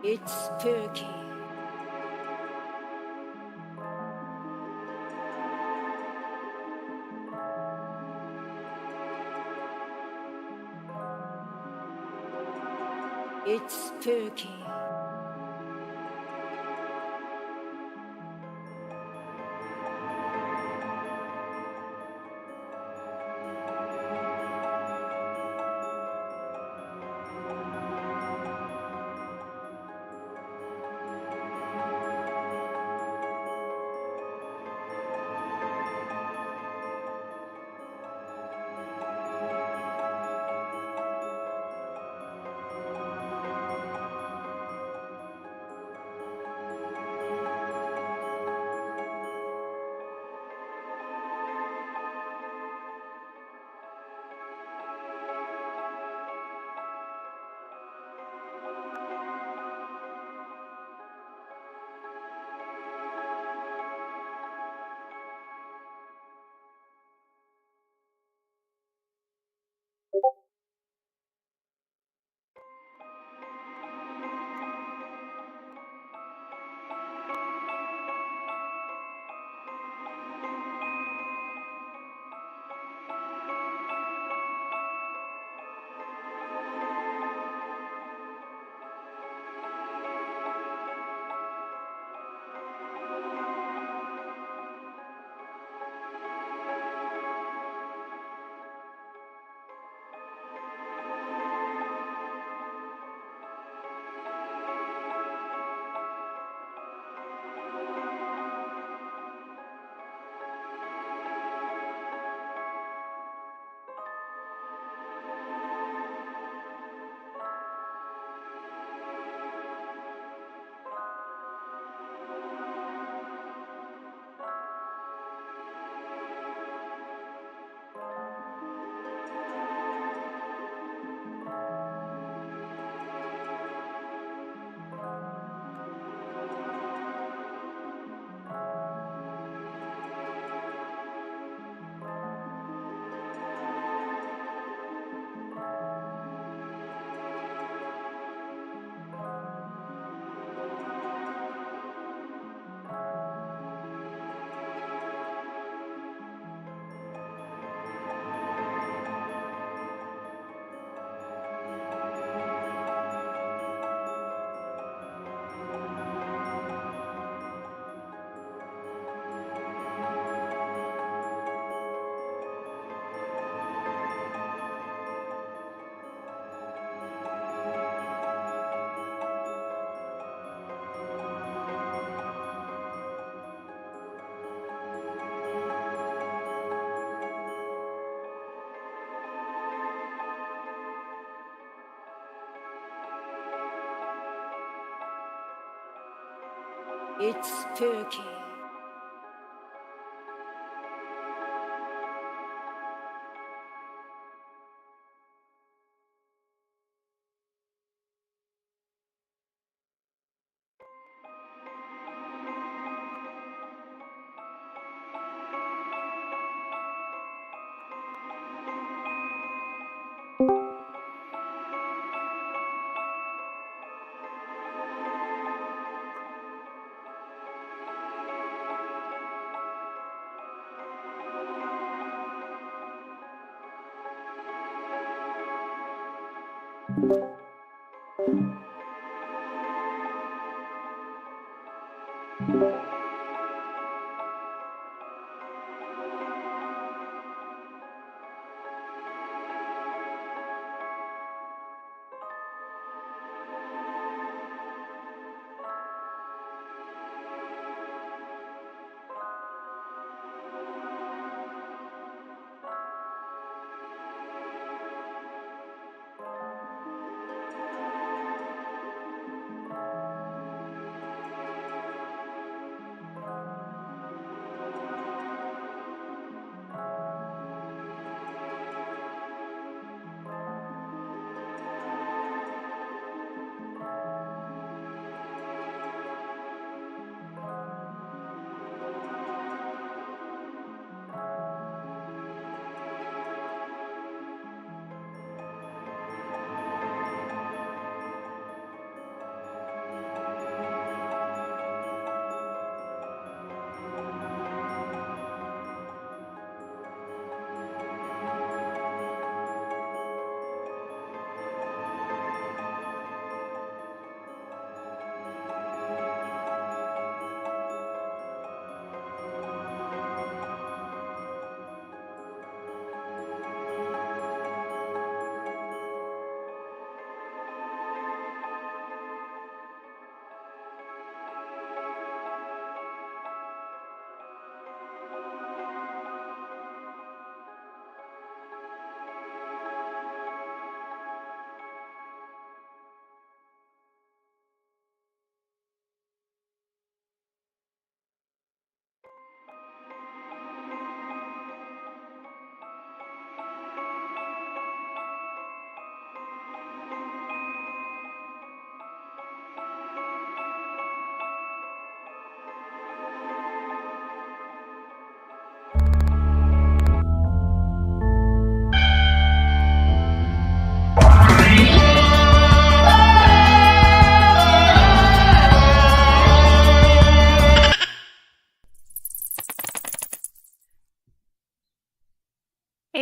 It's spooky. It's spooky. It's spooky.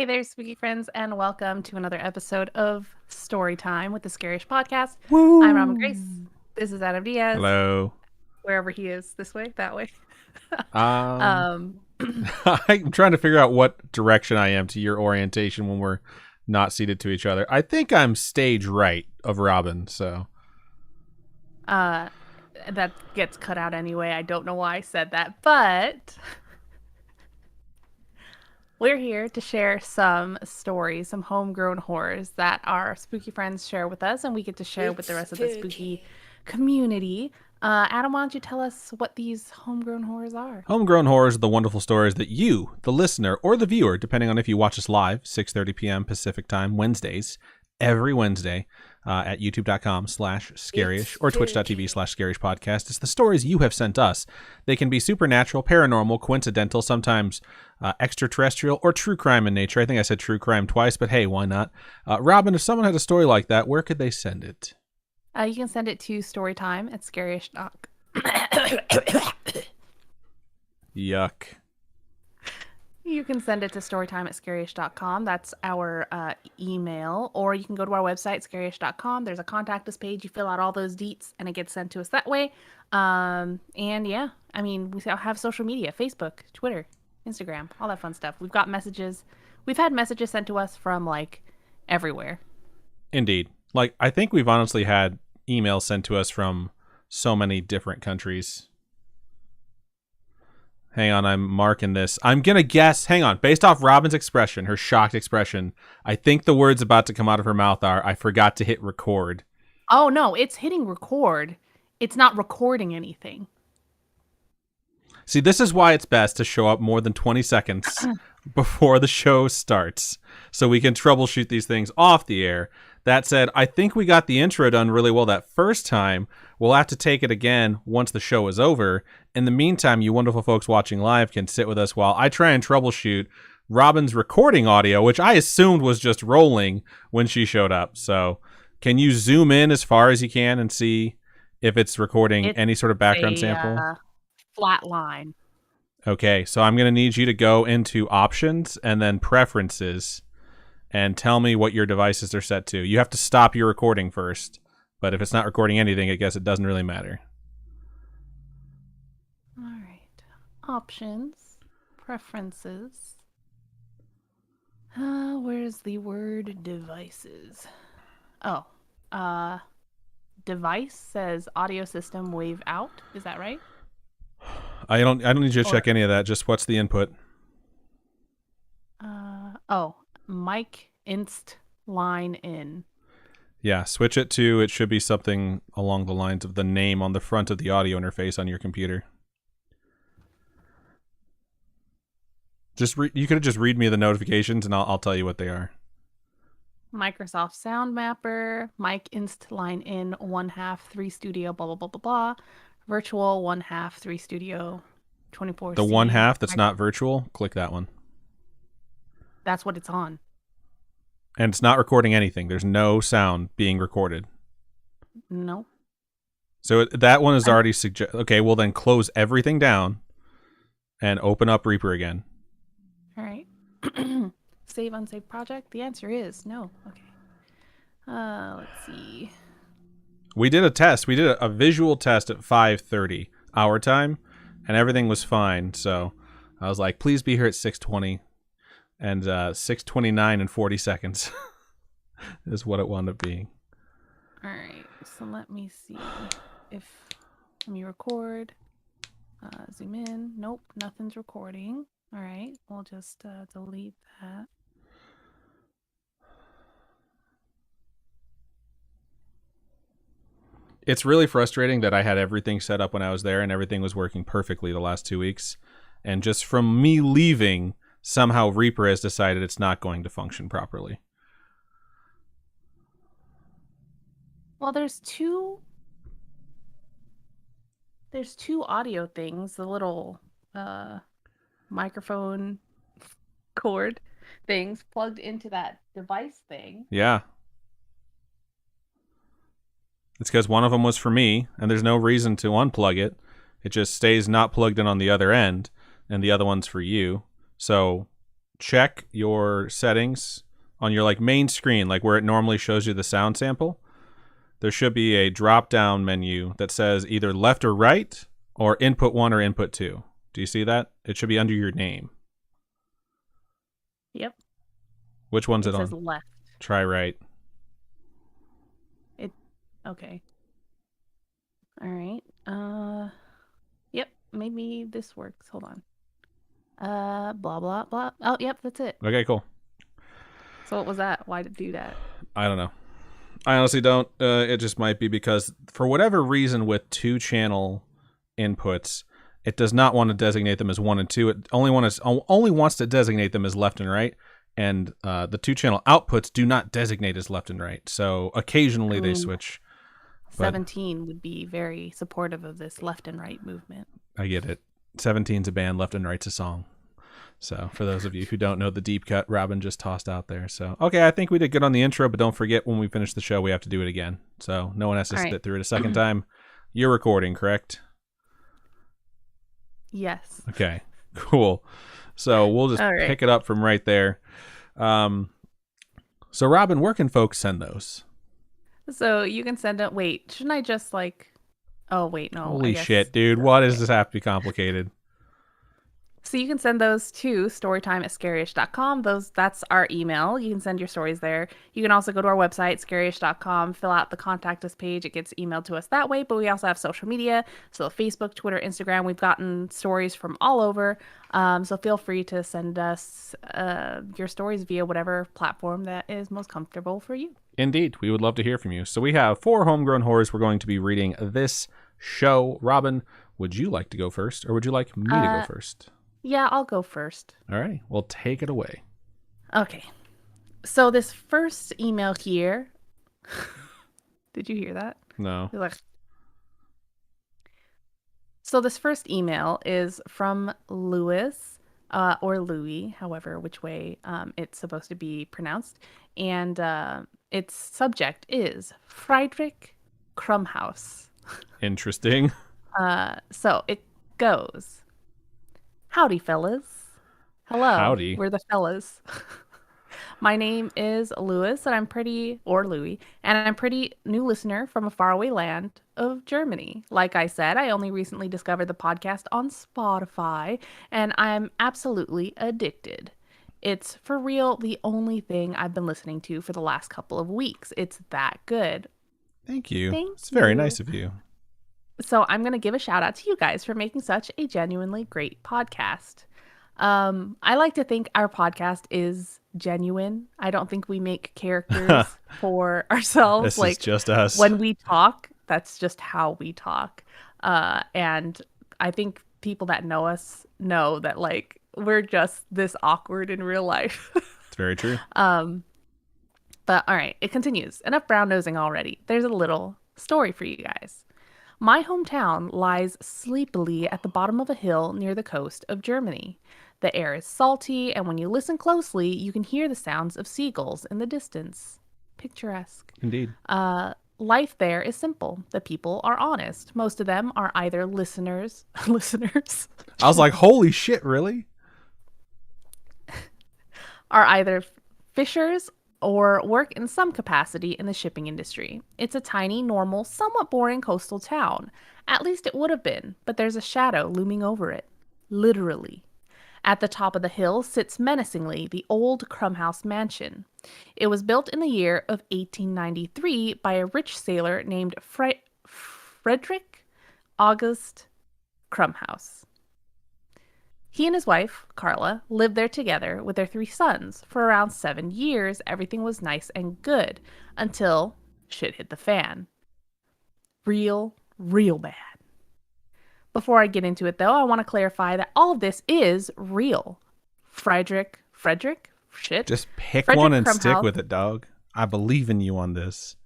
Hey there, spooky friends, and welcome to another episode of Storytime with the Scaryish Podcast. Woo! I'm Robin Grace. This is Adam Diaz. Hello. Wherever he is, this way, that way. I'm trying to figure out what direction I am to your orientation when we're not seated to each other. I think I'm stage right of Robin, so. That gets cut out anyway. I don't know why I said that, but we're here to share some stories, some homegrown horrors that our spooky friends share with us, and we get to share with the rest of the spooky community. Adam, why don't you tell us what these homegrown horrors are? Homegrown horrors are the wonderful stories that you, the listener, or the viewer, depending on if you watch us live, 6:30 p.m. Pacific time, Wednesdays, every Wednesday, at youtube.com/Scaryish or twitch.tv/Scaryish Podcast. It's the stories you have sent us. They can be supernatural, paranormal, coincidental, sometimes extraterrestrial, or true crime in nature. I think I said true crime twice, but hey, why not? Robin, if someone had a story like that, where could they send it? You can send it to Storytime at Scaryish.com. Yuck. You can send it to storytime at Scaryish.com. That's our email. Or you can go to our website, Scaryish.com. There's a contact us page. You fill out all those deets, and it gets sent to us that way. And yeah, I mean, we have social media, Facebook, Twitter, Instagram, all that fun stuff. We've got messages. We've had messages sent to us from, like, everywhere. Indeed. Like, I think we've honestly had emails sent to us from so many different countries. Hang on, I'm marking this. I'm going to guess, hang on, based off Robin's expression, her shocked expression, I think the words about to come out of her mouth are, I forgot to hit record. Oh, no, it's hitting record. It's not recording anything. See, this is why it's best to show up more than 20 seconds before the show starts, so we can troubleshoot these things off the air. That said, I think we got the intro done really well that first time. We'll have to take it again once the show is over. In the meantime, you wonderful folks watching live can sit with us while I try and troubleshoot Robin's recording audio, which I assumed was just rolling when she showed up. So can you zoom in as far as you can and see if it's recording any sort of background sample? Flat line. Okay, so I'm going to need you to go into options and then preferences and tell me what your devices are set to. You have to stop your recording first, but if it's not recording anything, I guess it doesn't really matter. All right. Options, preferences. Where's the word devices? Oh, device says audio system wave out. Is that right? I don't need you to check any of that. Just what's the input? Mic inst line in. Yeah, switch it to, it should be something along the lines of the name on the front of the audio interface on your computer. You could just read me the notifications and I'll tell you what they are. Microsoft Sound Mapper, mic inst line in 1/2 3 Studio blah blah blah blah blah. Virtual 1/2 3 Studio 24. The 1/2 that's not virtual, click that one. That's what it's on. And it's not recording anything. There's no sound being recorded. No. So that one is already okay, well then close everything down and open up Reaper again. All right. Save unsaved project? The answer is no. Okay. Let's see. We did a test. We did a visual test at 5:30 our time, and everything was fine. So I was like, please be here at 6:20. And 6:29 and 40 seconds is what it wound up being. All right. So let me see if let me record. Zoom in. Nope, nothing's recording. All right. We'll just delete that. It's really frustrating that I had everything set up when I was there and everything was working perfectly the last 2 weeks. And just from me leaving, somehow Reaper has decided it's not going to function properly. Well, there's two audio things, the little microphone cord things plugged into that device thing. Yeah. It's because one of them was for me, and there's no reason to unplug it. It just stays not plugged in on the other end, and the other one's for you. So check your settings on your like main screen, like where it normally shows you the sound sample, there should be a drop-down menu that says either left or right or input 1 or input 2. Do you see that? It should be under your name. Yep. Which one's it says on? left. Try right. Okay. All right. Yep. Maybe this works. Hold on. Blah blah blah. Oh, yep. That's it. Okay, cool. So what was that? Why did it do that? I don't know. I honestly don't. It just might be because for whatever reason with 2-channel inputs, it does not want to designate them as 1 and 2. It only wants to designate them as left and right. And the 2-channel outputs do not designate as left and right. So occasionally they switch. 17 would be very supportive of this left and right movement. I get it. 17's a band, Left and Right's a song. So for those of you who don't know the deep cut Robin just tossed out there. So, okay, I think we did good on the intro, but don't forget when we finish the show, we have to do it again. So no one has to sit through it a second time. You're recording, correct? Yes. Okay, cool. So we'll just pick it up from right there. So Robin, where can folks send those? So you can send it. Wait, shouldn't I just like? Oh wait, no. Holy shit, dude! Why does this have to be complicated? So you can send those to storytime@scaryish.com. That's our email. You can send your stories there. You can also go to our website, scaryish.com, fill out the contact us page. It gets emailed to us that way, but we also have social media. So Facebook, Twitter, Instagram, we've gotten stories from all over. So feel free to send us your stories via whatever platform that is most comfortable for you. Indeed. We would love to hear from you. So we have 4 homegrown horrors we're going to be reading this show. Robin, would you like to go first, or would you like me to go first? Yeah, I'll go first. All right. Well, take it away. Okay. So this first email here. Did you hear that? No. So this first email is from Louis, or Louis, however, which way it's supposed to be pronounced. And its subject is Friedrich Krumhaus. Interesting. So it goes. Howdy, fellas. Hello. Howdy. We're the fellas. My name is Louis, and I'm pretty new listener from a faraway land of Germany. Like I said, I only recently discovered the podcast on Spotify, and I'm absolutely addicted. It's for real the only thing I've been listening to for the last couple of weeks. It's that good. Thank you. It's very nice of you. So I'm going to give a shout out to you guys for making such a genuinely great podcast. I like to think our podcast is genuine. I don't think we make characters for ourselves. This is just us. When we talk, that's just how we talk. And I think people that know us know that like we're just this awkward in real life. It's very true. But all right, it continues. Enough brown nosing already. There's a little story for you guys. My hometown lies sleepily at the bottom of a hill near the coast of Germany. The air is salty, and when you listen closely, you can hear the sounds of seagulls in the distance. Picturesque. Indeed. Life there is simple. The people are honest. Most of them are either listeners. I was like, holy shit, really? Are either fishers or work in some capacity in the shipping industry. It's a tiny, normal, somewhat boring coastal town. At least it would have been, but there's a shadow looming over it. Literally. At the top of the hill sits menacingly the old Krumhaus mansion. It was built in the year of 1893 by a rich sailor named Friedrich August Krumhaus. He and his wife, Carla, lived there together with their 3 sons. For around 7 years, everything was nice and good until shit hit the fan. Real bad. Before I get into it, though, I want to clarify that all of this is real. Friedrich? Shit. Just pick Friedrich one and Krumhaus. stick with it, dog. I believe in you on this.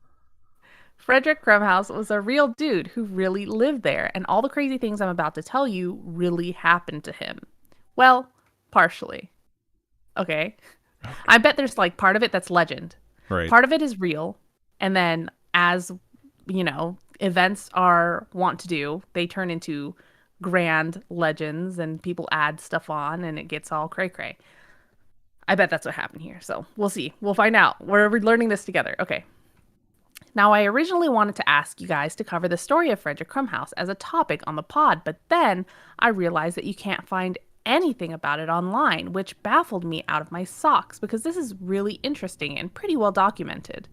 Friedrich Krumhaus was a real dude who really lived there, and all the crazy things I'm about to tell you really happened to him. Well, partially. Okay. I bet there's like part of it that's legend. Right. Part of it is real, and then as, you know, events are wont to do, they turn into grand legends and people add stuff on and it gets all cray-cray. I bet that's what happened here. So we'll see. We'll find out. We're learning this together. Okay. Now, I originally wanted to ask you guys to cover the story of Frederick Krumhaus as a topic on the pod, but then I realized that you can't find anything about it online, which baffled me out of my socks because this is really interesting and pretty well documented.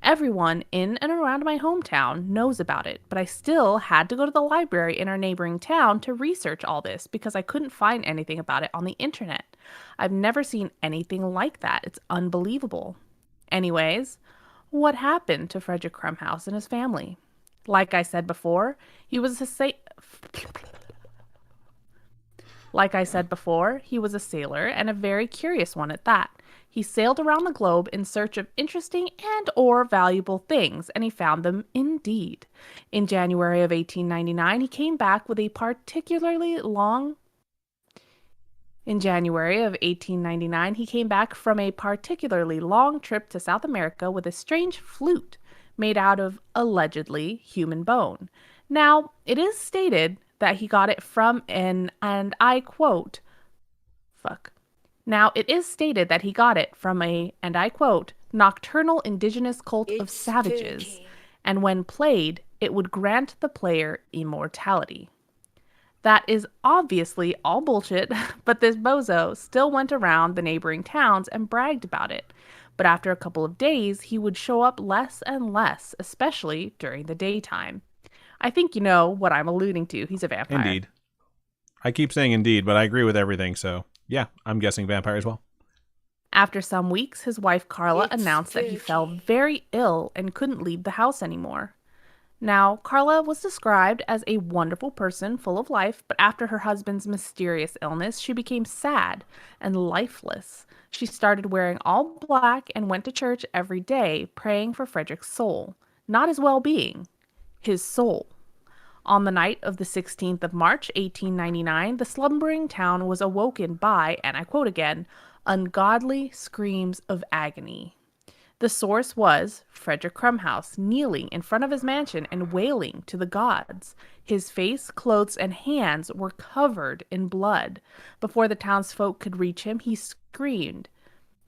Everyone in and around my hometown knows about it, but I still had to go to the library in our neighboring town to research all this because I couldn't find anything about it on the internet. I've never seen anything like that. It's unbelievable. Anyways, what happened to Frederick Krumhaus and his family? Like I said before, he was a sailor and a very curious one at that. He sailed around the globe in search of interesting and or valuable things, and he found them indeed. In January of 1899, he came back with a particularly long In January of 1899, he came back from a particularly long trip to South America with a strange flute made out of, allegedly, human bone. Now, it is stated that he got it from and I quote, Now, it is stated that he got it from and I quote, nocturnal indigenous cult of It's savages, spooky. and when played, it would grant the player immortality. That is obviously all bullshit, but this bozo still went around the neighboring towns and bragged about it. But after a couple of days, he would show up less and less, especially during the daytime. I think you know what I'm alluding to. He's a vampire. Indeed. I keep saying indeed, but I agree with everything, so yeah, I'm guessing vampire as well. After some weeks, his wife Carla It's announced that he fell spooky. very ill and couldn't leave the house anymore. Now, Carla was described as a wonderful person full of life, but after her husband's mysterious illness, she became sad and lifeless. She started wearing all black and went to church every day, praying for Frederick's soul. Not his well-being, his soul. On the night of the 16th of March, 1899, the slumbering town was awoken by, and I quote again, ungodly screams of agony. The source was Frederick Krumhaus kneeling in front of his mansion and wailing to the gods. His face, clothes, and hands were covered in blood. Before the townsfolk could reach him, he screamed,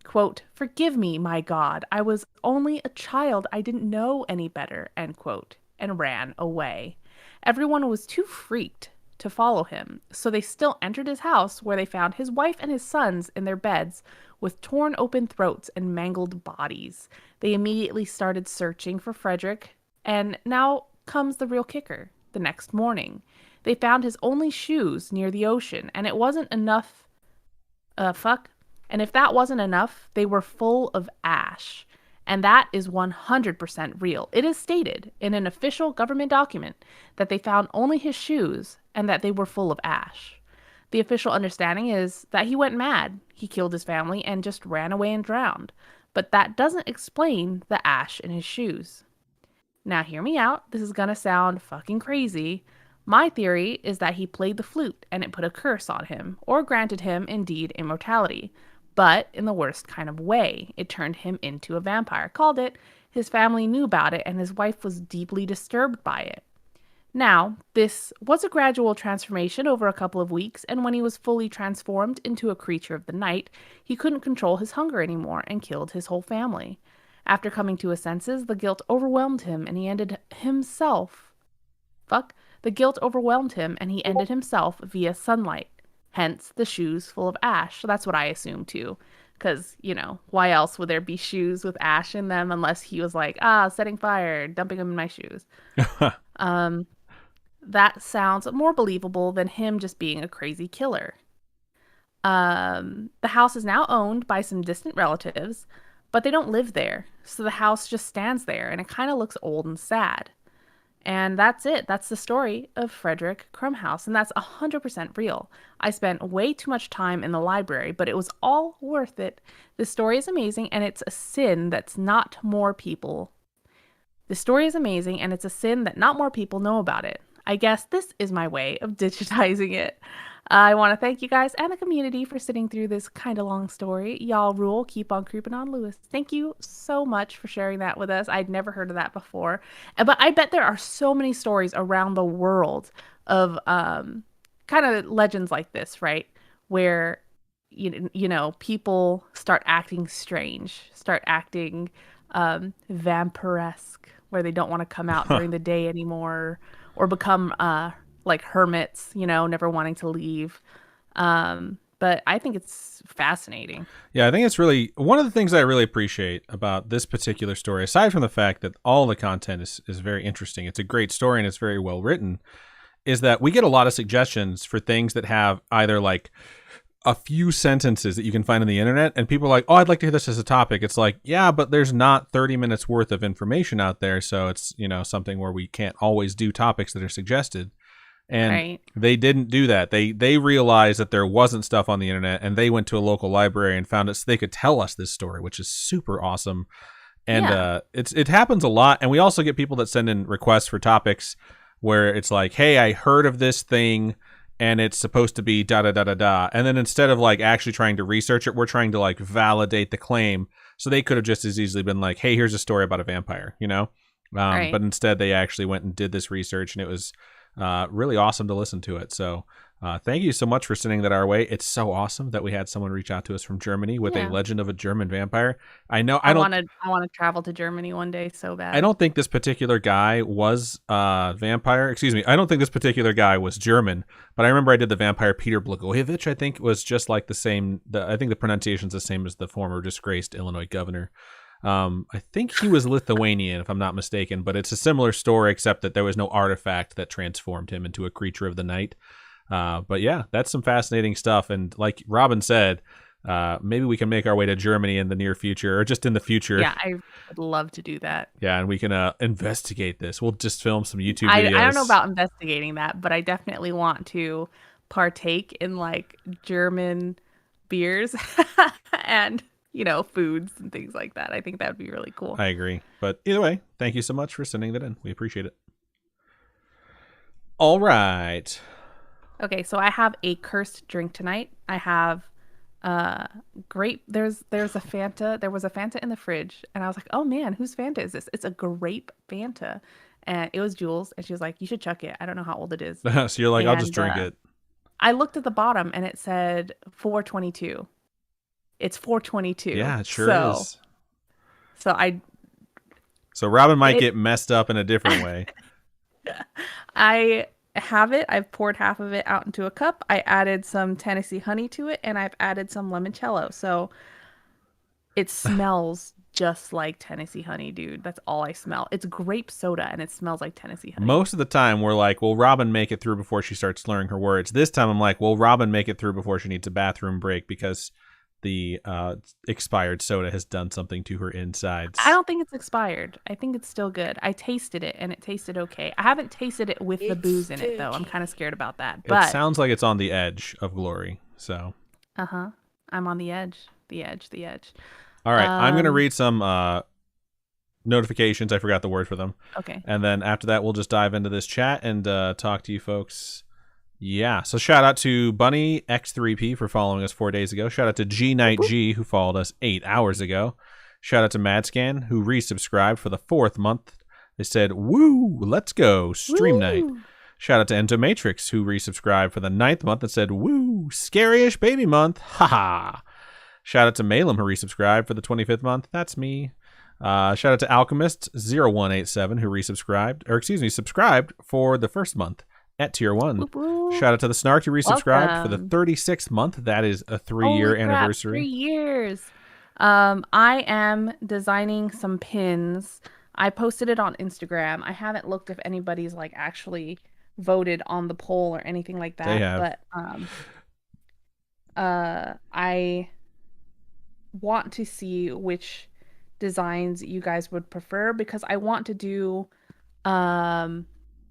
quote, "Forgive me, my God. I was only a child. I didn't know any better," end quote, and ran away. Everyone was too freaked to follow him, so they still entered his house where they found his wife and his sons in their beds with torn open throats and mangled bodies. They immediately started searching for Frederick, and now comes the real kicker. The next morning, they found his only shoes near the ocean, and it wasn't enough. And if that wasn't enough, they were full of ash. And that is 100% real. It is stated in an official government document that they found only his shoes and that they were full of ash. The official understanding is that he went mad. He killed his family and just ran away and drowned. But that doesn't explain the ash in his shoes. Now, hear me out. This is going to sound fucking crazy. My theory is that he played the flute and it put a curse on him, or granted him, indeed, immortality. But in the worst kind of way. It turned him into a vampire. Called it. His family knew about it, and his wife was deeply disturbed by it. Now, this was a gradual transformation over a couple of weeks, and when he was fully transformed into a creature of the night, he couldn't control his hunger anymore and killed his whole family. After coming to his senses, the guilt overwhelmed him, and he ended himself. The guilt overwhelmed him, and he ended himself via sunlight. Hence, the shoes full of ash. So that's what I assume, too. Because, why else would there be shoes with ash in them unless he was like, setting fire, dumping them in my shoes. That sounds more believable than him just being a crazy killer. The house is now owned by some distant relatives, but they don't live there. So the house just stands there, and it kind of looks old and sad. And that's it. That's the story of Frederick Krumhaus, and that's 100% real. I spent way too much time in the library, but it was all worth it. This story is amazing, and it's a sin that's not more people. The story is amazing, and it's a sin that not more people know about it. I guess this is my way of digitizing it. I want to thank you guys and the community for sitting through this kind of long story. Y'all rule. Keep on creeping on, Lewis. Thank you so much for sharing that with us. I'd never heard of that before. But I bet there are so many stories around the world of kind of legends like this, right? Where people start acting strange, start acting vampiresque, where they don't want to come out during the day anymore, or become like hermits, never wanting to leave. But I think it's fascinating. Yeah, I think it's really one of the things I really appreciate about this particular story, aside from the fact that all the content is very interesting. It's a great story and it's very well written, is that we get a lot of suggestions for things that have either like a few sentences that you can find on the internet, and people are like, oh, I'd like to hear this as a topic. It's like, yeah, but there's not 30 minutes worth of information out there. So it's, something where we can't always do topics that are suggested. And Right. they didn't do that. They realized that there wasn't stuff on the internet, and they went to a local library and found it so they could tell us this story, which is super awesome. And Yeah. it happens a lot. And we also get people that send in requests for topics where it's like, hey, I heard of this thing and it's supposed to be da da da da da. And then instead of like actually trying to research it, we're trying to like validate the claim. So they could have just as easily been like, hey, here's a story about a vampire, Right. But instead they actually went and did this research, and it was really awesome to listen to it. So thank you so much for sending that our way. It's so awesome that we had someone reach out to us from Germany with a Yeah. legend of a German vampire. I know I want to travel to Germany one day so bad. I don't think this particular guy was vampire. Excuse me. I don't think this particular guy was German, but I remember I did the vampire Peter Blagojevich. I think was just like the same. I think the pronunciation's the same as the former disgraced Illinois governor. I think he was Lithuanian, if I'm not mistaken, but it's a similar story, except that there was no artifact that transformed him into a creature of the night. But yeah, that's some fascinating stuff. And like Robin said, maybe we can make our way to Germany in the near future, or just in the future. Yeah, I would love to do that. Yeah, and we can investigate this. We'll just film some YouTube I videos. don't know about investigating that, but I definitely want to partake in like German beers and foods and things like that. I think that would be really cool. I agree. But either way, thank you so much for sending that in. We appreciate it. All right. Okay, so I have a cursed drink tonight. I have grape. There's a Fanta. There was a Fanta in the fridge, and I was like, oh man, whose Fanta is this? It's a grape Fanta. And it was Jules, and she was like, you should chuck it. I don't know how old it is. So you're like, I'll just drink And, it. I looked at the bottom and it said 422. It's 422. Yeah, it sure is. So Robin might get messed up in a different way. I have it. I've poured half of it out into a cup. I added some Tennessee honey to it, and I've added some limoncello. So it smells just like Tennessee honey, dude. That's all I smell. It's grape soda, and it smells like Tennessee honey. Most of the time, we're like, will Robin make it through before she starts slurring her words? This time, I'm like, will Robin make it through before she needs a bathroom break because the expired soda has done something to her insides? I don't think it's expired. I think it's still good. I tasted it, and it tasted okay. I haven't tasted it with the booze in it, though. I'm kind of scared about that. But it sounds like it's on the edge of glory. So, I'm on the edge. The edge. all right, I'm going to read some notifications. I forgot the word for them. Okay. And then after that, we'll just dive into this chat and talk to you folks. Yeah. So shout out to Bunny X3P for following us 4 days ago. Shout out to G Night G who followed us 8 hours ago. Shout out to Madscan who resubscribed for the 4th month. They said, woo, let's go, stream night. Shout out to Entomatrix who resubscribed for the 9th month and said, woo, Scaryish baby month. Haha. Shout out to Malum who resubscribed for the 25th month. That's me. Shout out to Alchemist0187 who subscribed for the 1st month at tier 1. Whoop, whoop. Shout out to the Snark who resubscribed for the Welcome. 36th month. That is a 3-year Holy crap, anniversary. 3 years. I am designing some pins. I posted it on Instagram. I haven't looked if anybody's like actually voted on the poll or anything like that. They have. But I want to see which designs you guys would prefer, because I want to do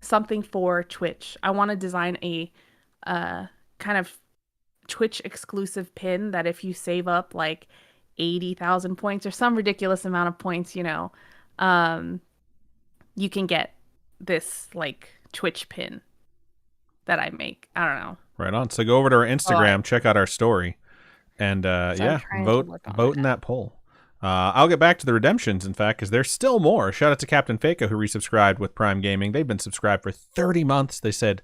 something for Twitch. I want to design a kind of Twitch exclusive pin that if you save up like 80,000 points or some ridiculous amount of points, you can get this like Twitch pin that I make. I don't know. Right on. So go over to our Instagram, check out our story, and vote in that poll. I'll get back to the redemptions, in fact, because there's still more. Shout out to Captain Faco who resubscribed with Prime Gaming. They've been subscribed for 30 months. They said,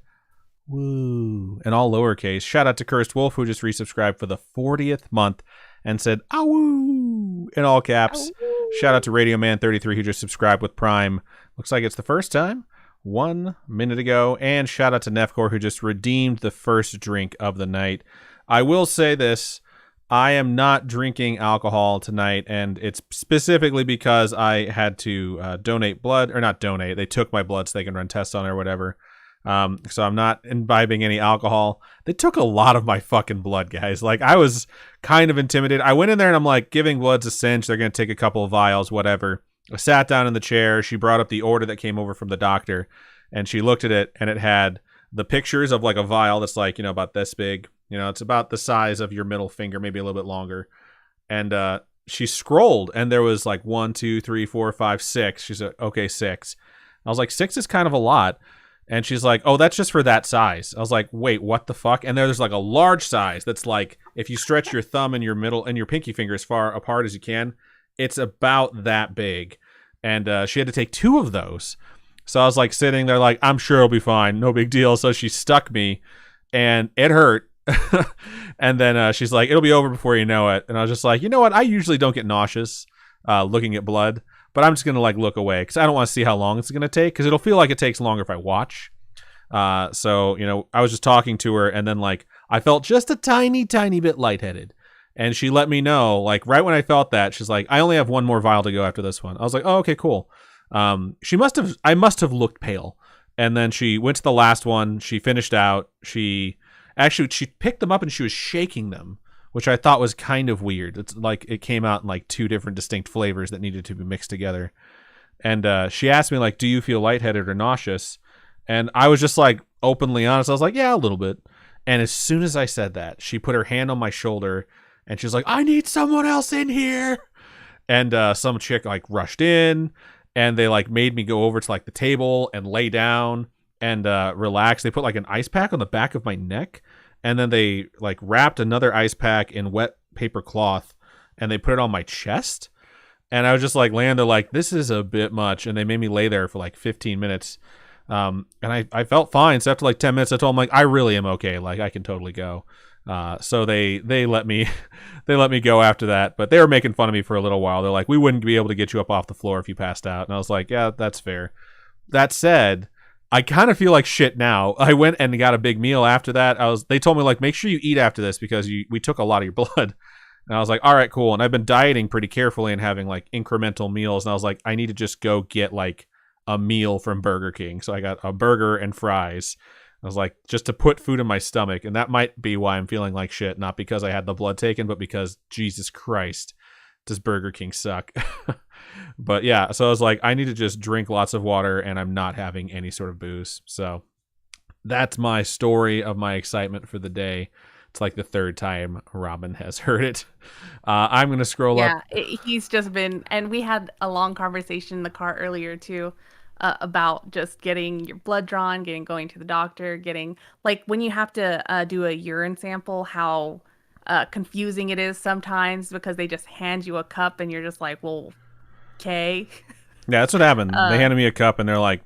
Woo. And all lowercase. Shout out to Cursed Wolf, who just resubscribed for the 40th month and said, "Awoo," in all caps. Awoo. Shout out to Radio Man 33, who just subscribed with Prime. Looks like it's the first time. 1 minute ago. And shout out to Nefcor, who just redeemed the first drink of the night. I will say this. I am not drinking alcohol tonight, and it's specifically because I had to donate blood, or not donate. They took my blood so they can run tests on it or whatever. So I'm not imbibing any alcohol. They took a lot of my fucking blood, guys. Like, I was kind of intimidated. I went in there and I'm like, giving blood's a cinch. They're going to take a couple of vials, whatever. I sat down in the chair. She brought up the order that came over from the doctor, and she looked at it, and it had the pictures of like a vial that's like, about this big. It's about the size of your middle finger, maybe a little bit longer. And she scrolled, and there was like 1, 2, 3, 4, 5, 6. She said, okay, 6. I was like, 6 is kind of a lot. And she's like, oh, that's just for that size. I was like, wait, what the fuck? And there's like a large size that's like, if you stretch your thumb and your middle and your pinky finger as far apart as you can, it's about that big. And she had to take 2 of those. So I was like sitting there like, I'm sure it'll be fine. No big deal. So she stuck me, and it hurt. And then she's like, it'll be over before you know it. And I was just like, you know what? I usually don't get nauseous looking at blood, but I'm just going to like look away because I don't want to see how long it's going to take, because it'll feel like it takes longer if I watch. So, I was just talking to her, and then like I felt just a tiny, tiny bit lightheaded. And she let me know, like right when I felt that, she's like, I only have 1 more vial to go after this one. I was like, oh, okay, cool. I must have looked pale. And then she went to the last one. She finished out. She picked them up and she was shaking them, which I thought was kind of weird. It's like it came out in like 2 different distinct flavors that needed to be mixed together. And she asked me like, do you feel lightheaded or nauseous? And I was just like openly honest. I was like, yeah, a little bit. And as soon as I said that, she put her hand on my shoulder and she's like, I need someone else in here. And some chick like rushed in, and they like made me go over to like the table and lay down and relax. They put like an ice pack on the back of my neck, and then they like wrapped another ice pack in wet paper cloth, and they put it on my chest. And I was just like laying there like, this is a bit much. And they made me lay there for like 15 minutes. And I felt fine. So after like 10 minutes, I told them like, I really am okay. Like I can totally go. So they let me go after that, but they were making fun of me for a little while. They're like, we wouldn't be able to get you up off the floor if you passed out. And I was like, yeah, that's fair. That said, I kind of feel like shit now. I went and got a big meal after that. They told me like, make sure you eat after this because we took a lot of your blood. And I was like, all right, cool. And I've been dieting pretty carefully and having like incremental meals. And I was like, I need to just go get like a meal from Burger King. So I got a burger and fries. I was like, just to put food in my stomach. And that might be why I'm feeling like shit. Not because I had the blood taken, but because Jesus Christ, does Burger King suck. But yeah, so I was like, I need to just drink lots of water, and I'm not having any sort of booze. So that's my story of my excitement for the day. It's like the 3rd time Robin has heard it. I'm going to scroll up. Yeah, he's just been, and we had a long conversation in the car earlier too, about just getting your blood drawn, going to the doctor, getting, like when you have to do a urine sample, how confusing it is sometimes because they just hand you a cup and you're just like, well, okay. Yeah, that's what happened. They handed me a cup and they're like,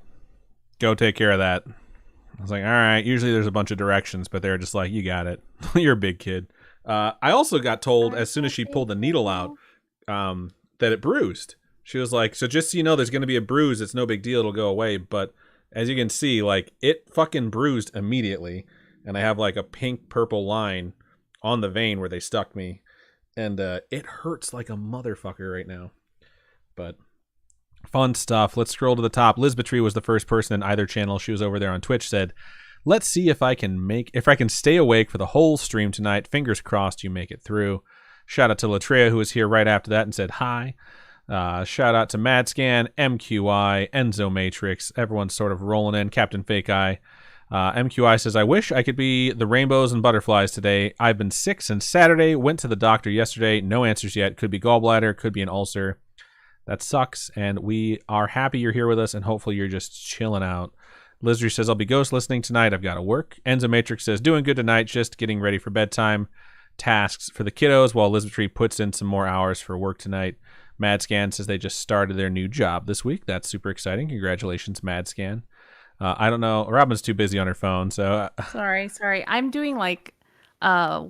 go take care of that. I was like, all right. Usually there's a bunch of directions, but they're just like, you got it. You're a big kid. I also got told as soon as she pulled the needle out that it bruised. She was like, so just so you know, there's going to be a bruise. It's no big deal. It'll go away. But as you can see, like it fucking bruised immediately. And I have like a pink purple line on the vein where they stuck me. And it hurts like a motherfucker right now. But fun stuff. Let's scroll to the top. Liz Batry was the first person in either channel. She was over there on Twitch, said, let's see if I can stay awake for the whole stream tonight. Fingers crossed you make it through. Shout out to Latreia, who was here right after that and said hi. Shout out to MadScan, MQI, Enzo Matrix. Everyone's sort of rolling in. Captain Fake Eye. MQI says, I wish I could be the rainbows and butterflies today. I've been sick since Saturday. Went to the doctor yesterday. No answers yet. Could be gallbladder. Could be an ulcer. That sucks, and we are happy you're here with us, and hopefully you're just chilling out. Lizard says, I'll be ghost listening tonight. I've got to work. Enzo Matrix says, doing good tonight, just getting ready for bedtime tasks for the kiddos, while Lizard Tree puts in some more hours for work tonight. MadScan says they just started their new job this week. That's super exciting. Congratulations, MadScan. I don't know. Robin's too busy on her phone, so Sorry. I'm doing like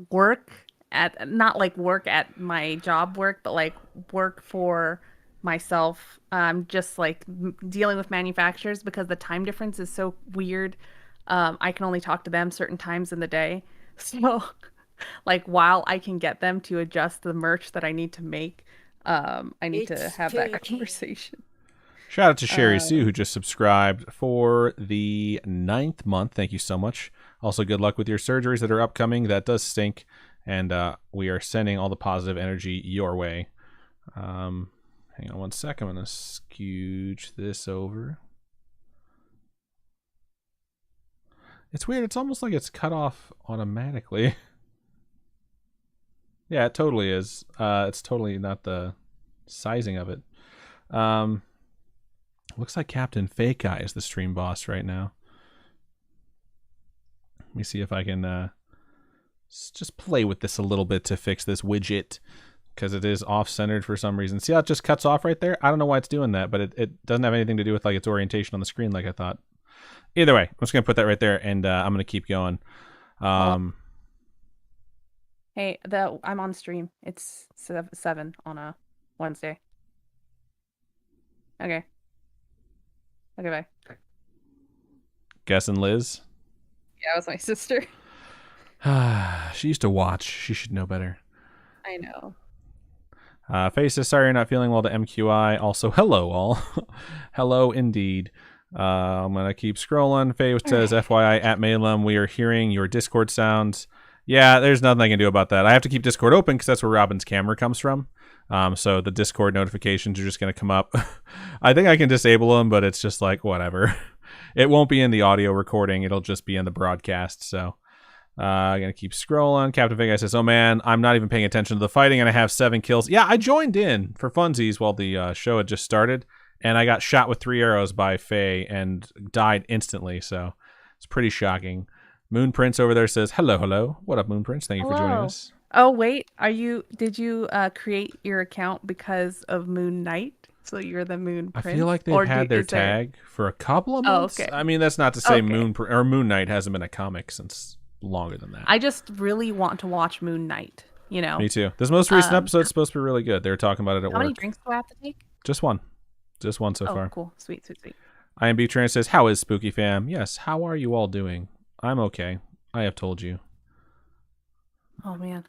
work at not like work at my job work, but like work for myself. Just like dealing with manufacturers because the time difference is so weird. I can only talk to them certain times in the day. So like while I can get them to adjust the merch that I need to make, I need to It's have that turkey. conversation. shout out to Sherry Sue, who just subscribed for the 9th month. Thank you so much. Also, good luck with your surgeries that are upcoming. That does stink. And we are sending all the positive energy your way. Hang on one sec. I'm going to scooch this over. It's weird. It's almost like it's cut off automatically. Yeah, it totally is. It's totally not the sizing of it. Looks like Captain Fake Eye is the stream boss right now. Let me see if I can just play with this a little bit to fix this widget, because it is off-centered for some reason. See how it just cuts off right there? I don't know why it's doing that, but it doesn't have anything to do with like its orientation on the screen like I thought. Either way, I'm just going to put that right there, and I'm going to keep going. Hey, I'm on stream. It's 7 on a Wednesday. Okay, bye. Guessing Liz? Yeah, it was my sister. She used to watch. She should know better. I know. Faye says, sorry you're not feeling well to MQI. Also, hello all. Hello indeed. I'm going to keep scrolling. Faye says, FYI, at Malum, we are hearing your Discord sounds. Yeah, there's nothing I can do about that. I have to keep Discord open because that's where Robin's camera comes from. So the Discord notifications are just going to come up. I think I can disable them, but it's just like, whatever. It won't be in the audio recording. It'll just be in the broadcast. So I'm going to keep scrolling. Captain Fake Eye says, oh man, I'm not even paying attention to the fighting and I have 7 kills. Yeah, I joined in for funsies while the show had just started. And I got shot with 3 arrows by Faye and died instantly. So it's pretty shocking. Moon Prince over there says, hello. What up, Moon Prince? Thank you for joining us. Oh, wait. Did you create your account because of Moon Knight? So you're the Moon Prince? I feel like they've had their tag for a couple of months. Okay. I mean, that's not to say Moon Knight hasn't been a comic since longer than that. I just really want to watch Moon Knight, you know? Me too. This most recent episode is supposed to be really good. They were talking about it at work. How many drinks do I have to take? Just one. Just one so far. Oh, cool. Sweet. IMB Trainer says, how is Spooky Fam? Yes, how are you all doing? I'm okay. I have told you. Oh, man.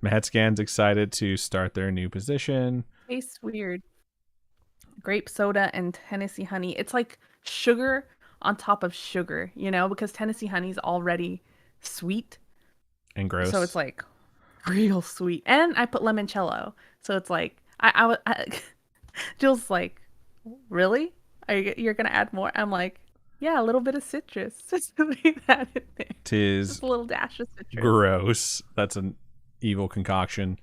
Mad Scan's excited to start their new position. Tastes weird. Grape soda and Tennessee honey. It's like sugar on top of sugar, you know, because Tennessee honey's already sweet. And gross. So it's like real sweet. And I put limoncello. So it's like, Jill's like, really? You're going to add more? I'm like, yeah, a little bit of citrus. Just leave that in there. Tis just a little dash of citrus. Gross. That's an evil concoction.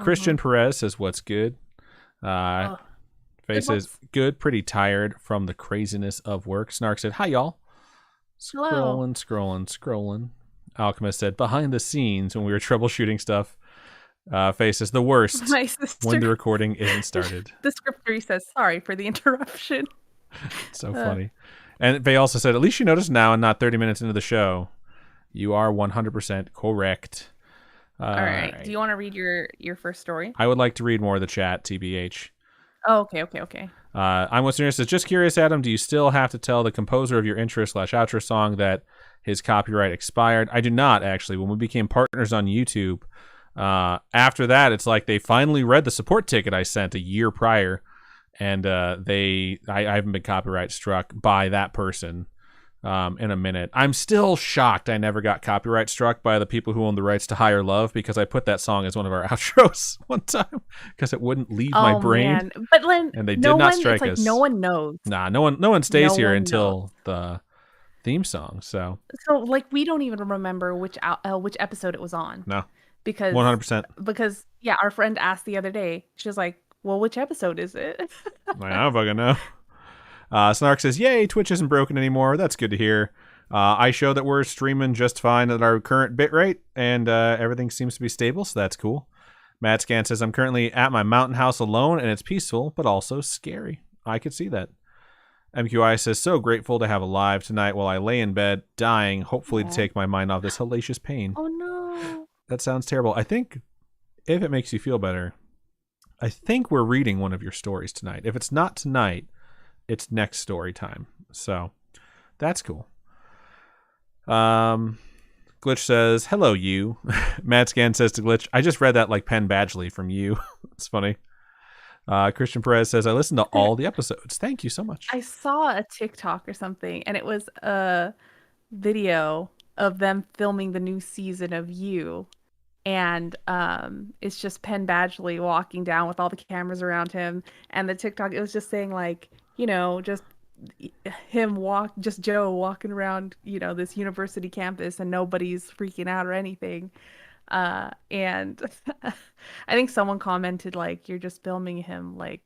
Christian Perez says, what's good? Faye says, good, pretty tired from the craziness of work. Snark said, hi, y'all. Scrolling. Alchemist said, behind the scenes when we were troubleshooting stuff. Faye says, the worst My sister. when the recording isn't started. The scripter says, sorry for the interruption. So funny. And Faye also said, at least you notice now and not 30 minutes into the show. You are 100% correct. All right. Do you want to read your first story? I would like to read more of the chat, TBH. Oh, okay. I'm What's New says, just curious, Adam, do you still have to tell the composer of your intro/outro song that his copyright expired? I do not, actually. When we became partners on YouTube, after that, it's like they finally read the support ticket I sent a year prior, and I haven't been copyright struck by that person in a minute. I'm still shocked I never got copyright struck by the people who own the rights to Higher Love, because I put that song as one of our outros one time because it wouldn't leave my brain. Man. But Lynn, and they did not strike us. No one knows. Nah, no one stays here until the theme song. So like we don't even remember which episode it was on. No. Because 100%. Because yeah, our friend asked the other day. She was like, "Well, which episode is it?" I don't fucking know. Snark says, yay, Twitch isn't broken anymore. That's good to hear. I show that we're streaming just fine at our current bitrate, and everything seems to be stable, so that's cool. Matt Scan says, I'm currently at my mountain house alone, and it's peaceful, but also scary. I could see that. MQI says, so grateful to have a live tonight while I lay in bed, dying, hopefully to Aw. take my mind off this hellacious pain. Oh no. That sounds terrible. I think, if it makes you feel better, I think we're reading one of your stories tonight. If it's not tonight, it's next story time. So, that's cool. Glitch says, hello, you. Matt Scan says to Glitch, I just read that like Penn Badgley from you. It's funny. Christian Perez says, I listened to all the episodes. Thank you so much. I saw a TikTok or something, and it was a video of them filming the new season of You. And it's just Penn Badgley walking down with all the cameras around him. And the TikTok, it was just saying, like, you know, just just Joe walking around, you know, this university campus, and nobody's freaking out or anything. And I think someone commented, like, you're just filming him, like,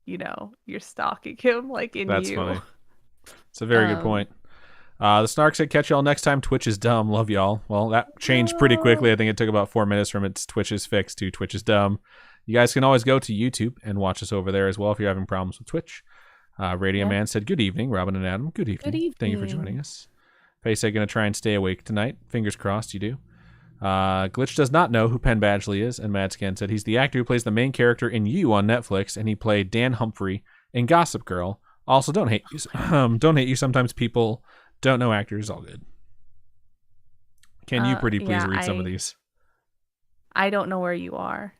you know, you're stalking him, like, in That's You. funny. It's a very good point. The Snark said, catch y'all next time. Twitch is dumb. Love y'all. Well, that changed pretty quickly. I think it took about 4 minutes from its Twitch is fixed to Twitch is dumb. You guys can always go to YouTube and watch us over there as well if you're having problems with Twitch. Radio Man said, good evening. Robin and Adam, good evening. Good evening. Thank you for joining us. Faye said, going to try and stay awake tonight. Fingers crossed you do. Glitch does not know who Penn Badgley is, and Madscan said he's the actor who plays the main character in You on Netflix, and he played Dan Humphrey in Gossip Girl. Also, don't hate you. Don't hate you. Sometimes people don't know actors. All good. Can you pretty please read some of these? I don't know where you are.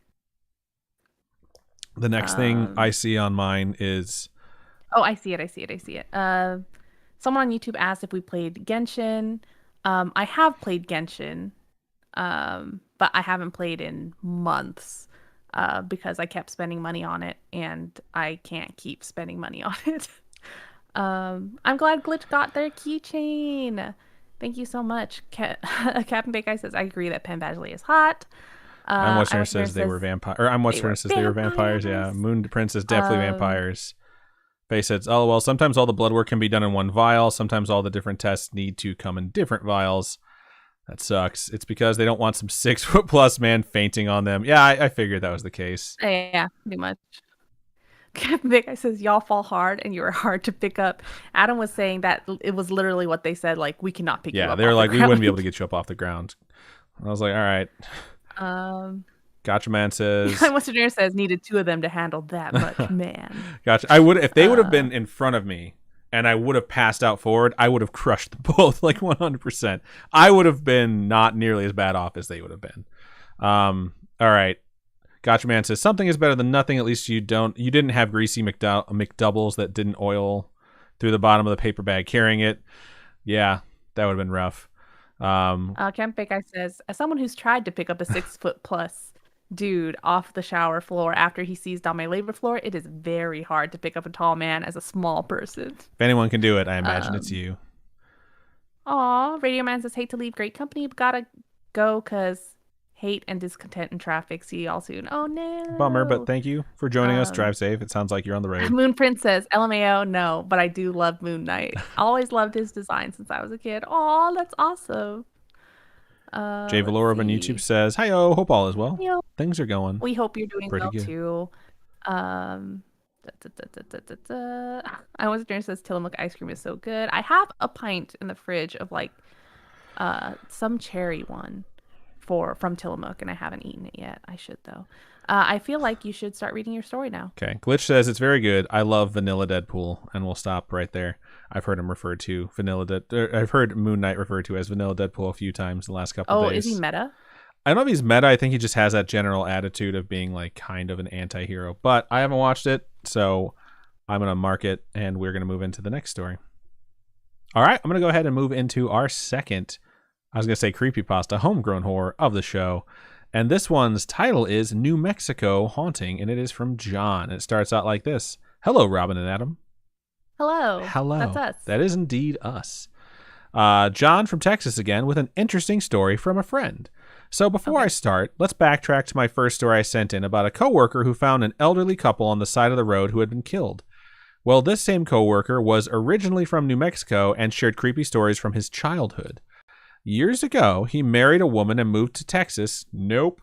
The next thing I see on mine is... Oh, I see it. Someone on YouTube asked if we played Genshin. I have played Genshin, but I haven't played in months because I kept spending money on it, and I can't keep spending money on it. I'm glad Glitch got their keychain. Thank you so much. Captain Bake Eye says, I agree that Penn Badgley is hot. I'm Western says they were vampires. Or I'm Western says they were vampires. Yeah, Moon Prince is definitely vampires. Faye says, oh, well, sometimes all the blood work can be done in one vial. Sometimes all the different tests need to come in different vials. That sucks. It's because they don't want some 6-foot-plus man fainting on them. Yeah, I figured that was the case. Yeah, pretty much. Captain Big Eye says, y'all fall hard and you are hard to pick up. Adam was saying that it was literally what they said, like, we cannot pick you up. Yeah, they were like, we wouldn't be able to get you up off the ground. I was like, all right. Gotcha Man says... What's the says, needed 2 of them to handle that much, man. Gotcha. I would, if they would have been in front of me and I would have passed out forward, I would have crushed them both, like 100%. I would have been not nearly as bad off as they would have been. All right. Gotcha Man says, something is better than nothing. At least you didn't have greasy McDoubles that didn't oil through the bottom of the paper bag carrying it. Yeah, that would have been rough. Camp Big Eye says, as someone who's tried to pick up a 6-foot-plus dude off the shower floor after he seized on my labor floor, it is very hard to pick up a tall man as a small person. If anyone can do it, I imagine it's you. Aw, Radio Man says, hate to leave great company, but gotta go because hate and discontent in traffic. See y'all soon. Oh no. Bummer, but thank you for joining us. Drive safe. It sounds like you're on the road. Moon Prince says, LMAO, no, but I do love Moon Knight. Always loved his design since I was a kid. Aw, that's awesome. Jay Valorov on YouTube says, hi-yo, hope all is well. Yo. Things are going. We hope you're doing pretty well good. too. I was there says Tillamook ice cream is so good. I have a pint in the fridge of like some cherry one from Tillamook, and I haven't eaten it yet. I should though. I feel like you should start reading your story now. Okay. Glitch says it's very good. I love Vanilla Deadpool, and we'll stop right there. I've heard him referred to I've heard Moon Knight referred to as Vanilla Deadpool a few times the last couple of days. Oh, is he meta? I don't know if he's meta. I think he just has that general attitude of being like kind of an anti-hero. But I haven't watched it, so I'm going to mark it, and we're going to move into the next story. All right, I'm going to go ahead and move into our second, I was going to say creepypasta, homegrown horror of the show. And this one's title is New Mexico Haunting, and it is from John. And it starts out like this. Hello, Robin and Adam. Hello. Hello. That's us. That is indeed us. John from Texas again with an interesting story from a friend. So before I start, let's backtrack to my first story I sent in about a coworker who found an elderly couple on the side of the road who had been killed. Well, this same coworker was originally from New Mexico and shared creepy stories from his childhood. Years ago, he married a woman and moved to Texas. Nope.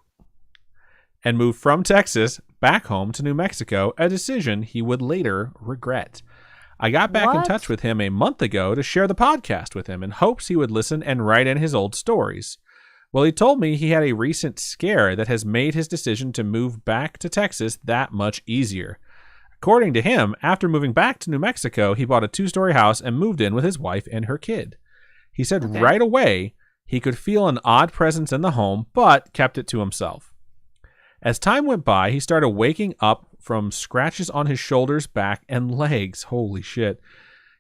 And moved from Texas back home to New Mexico, a decision he would later regret. I got back in What? touch with him a month ago to share the podcast with him in hopes he would listen and write in his old stories. Well, he told me he had a recent scare that has made his decision to move back to Texas that much easier. According to him, after moving back to New Mexico, he bought a 2-story house and moved in with his wife and her kid. He said right away he could feel an odd presence in the home, but kept it to himself. As time went by, he started waking up from scratches on his shoulders, back, and legs. Holy shit.